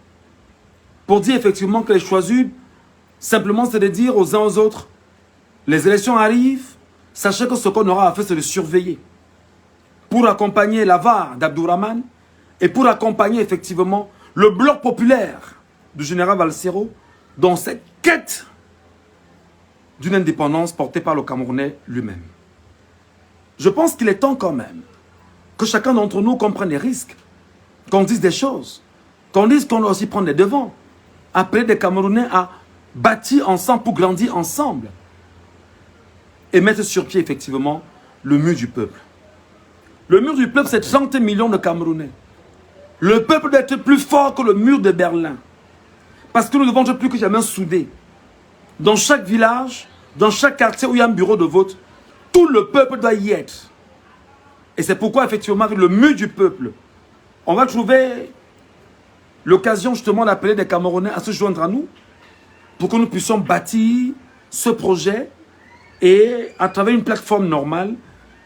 Pour dire effectivement que les choisibles, simplement, c'est de dire aux uns aux autres, les élections arrivent, sachez que ce qu'on aura à faire, c'est de surveiller. Pour accompagner la VAR d'Abdourahmane et pour accompagner effectivement le bloc populaire du général Balsero dans cette quête d'une indépendance portée par le Camerounais lui-même. Je pense qu'il est temps quand même que chacun d'entre nous comprenne les risques, qu'on dise des choses, qu'on dise qu'on doit aussi prendre les devants, appeler des Camerounais à bâtir ensemble pour grandir ensemble et mettre sur pied effectivement le mur du peuple. Le mur du peuple, c'est 30 millions de Camerounais. Le peuple doit être plus fort que le mur de Berlin. Parce que nous devons être plus que jamais soudés. Dans chaque village, dans chaque quartier où il y a un bureau de vote, tout le peuple doit y être. Et c'est pourquoi, effectivement, avec le mur du peuple, on va trouver l'occasion justement d'appeler des Camerounais à se joindre à nous pour que nous puissions bâtir ce projet et à travers une plateforme normale,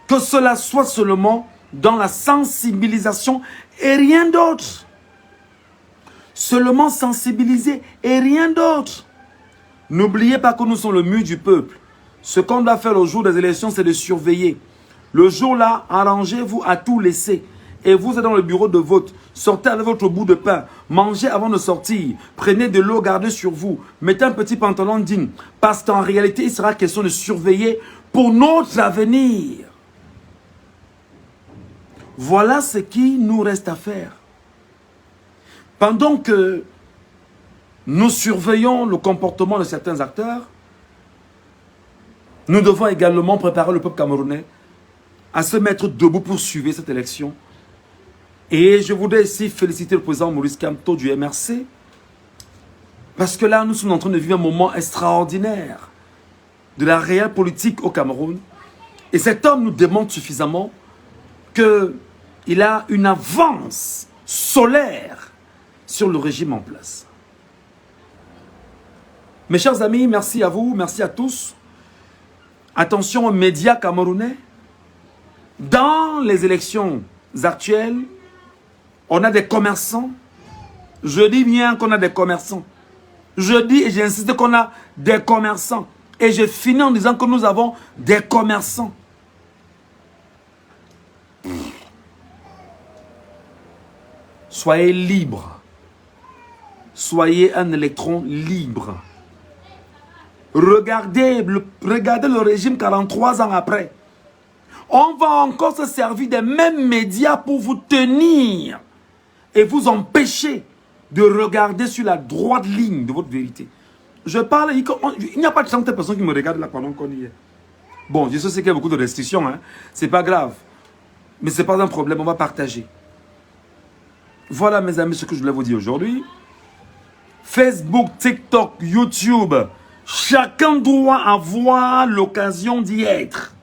que cela soit seulement dans la sensibilisation et rien d'autre. Seulement sensibiliser et rien d'autre. N'oubliez pas que nous sommes le mur du peuple. Ce qu'on doit faire au jour des élections, c'est de surveiller. Le jour-là, arrangez-vous à tout laisser. Et vous êtes dans le bureau de vote. Sortez avec votre bout de pain. Mangez avant de sortir. Prenez de l'eau, gardez sur vous. Mettez un petit pantalon digne. Parce qu'en réalité, il sera question de surveiller pour notre avenir. Voilà ce qui nous reste à faire. Pendant que nous surveillons le comportement de certains acteurs, nous devons également préparer le peuple camerounais à se mettre debout pour suivre cette élection. Et je voudrais ici féliciter le président Maurice Kamto du MRC, parce que là, nous sommes en train de vivre un moment extraordinaire de la réelle politique au Cameroun. Et cet homme nous démontre suffisamment qu'il a une avance solaire sur le régime en place. Mes chers amis, merci à vous, merci à tous. Attention aux médias camerounais. Dans les élections actuelles, on a des commerçants. Je dis bien qu'on a des commerçants. Je dis et j'insiste qu'on a des commerçants. Et je finis en disant que nous avons des commerçants. Soyez libres. Soyez un électron libre. Regardez le régime 43 ans après. On va encore se servir des mêmes médias pour vous tenir et vous empêcher de regarder sur la droite ligne de votre vérité. Je parle, il n'y a pas de centaines de personnes qui me regardent là pendant qu'on y est. Bon, je sais qu'il y a beaucoup de restrictions, hein. C'est pas grave. Mais ce n'est pas un problème, on va partager. Voilà mes amis ce que je voulais vous dire aujourd'hui. Facebook, TikTok, YouTube, chacun doit avoir l'occasion d'y être.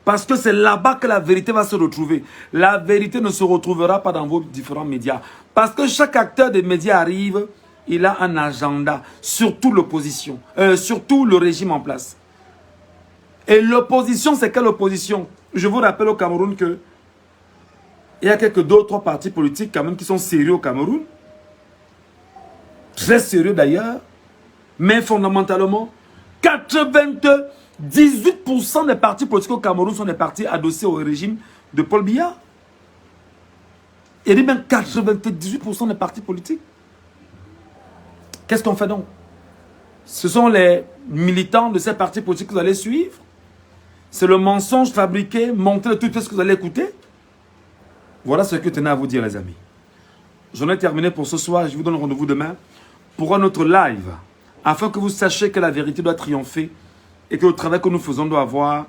Parce que c'est là-bas que la vérité va se retrouver. La vérité ne se retrouvera pas dans vos différents médias. Parce que chaque acteur des médias arrive, il a un agenda, surtout l'opposition, surtout le régime en place. Et l'opposition, c'est quelle opposition? Je vous rappelle au Cameroun que il y a quelques 2 ou 3 partis politiques quand même qui sont sérieux au Cameroun. Très sérieux d'ailleurs. Mais fondamentalement, 98% des partis politiques au Cameroun sont des partis adossés au régime de Paul Biya. Il dit même 98% des partis politiques. Qu'est-ce qu'on fait donc? Ce sont les militants de ces partis politiques que vous allez suivre. C'est le mensonge fabriqué, monté de toutes pièces que vous allez écouter. Voilà ce que je tenais à vous dire, les amis. J'en ai terminé pour ce soir. Je vous donne rendez-vous demain pour un autre live, afin que vous sachiez que la vérité doit triompher et que le travail que nous faisons doit avoir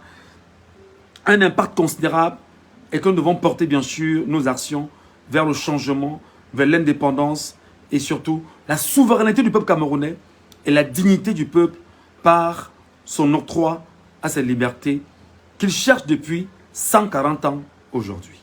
un impact considérable et que nous devons porter bien sûr nos actions vers le changement, vers l'indépendance et surtout la souveraineté du peuple camerounais et la dignité du peuple par son octroi à cette liberté qu'il cherche depuis 140 ans aujourd'hui.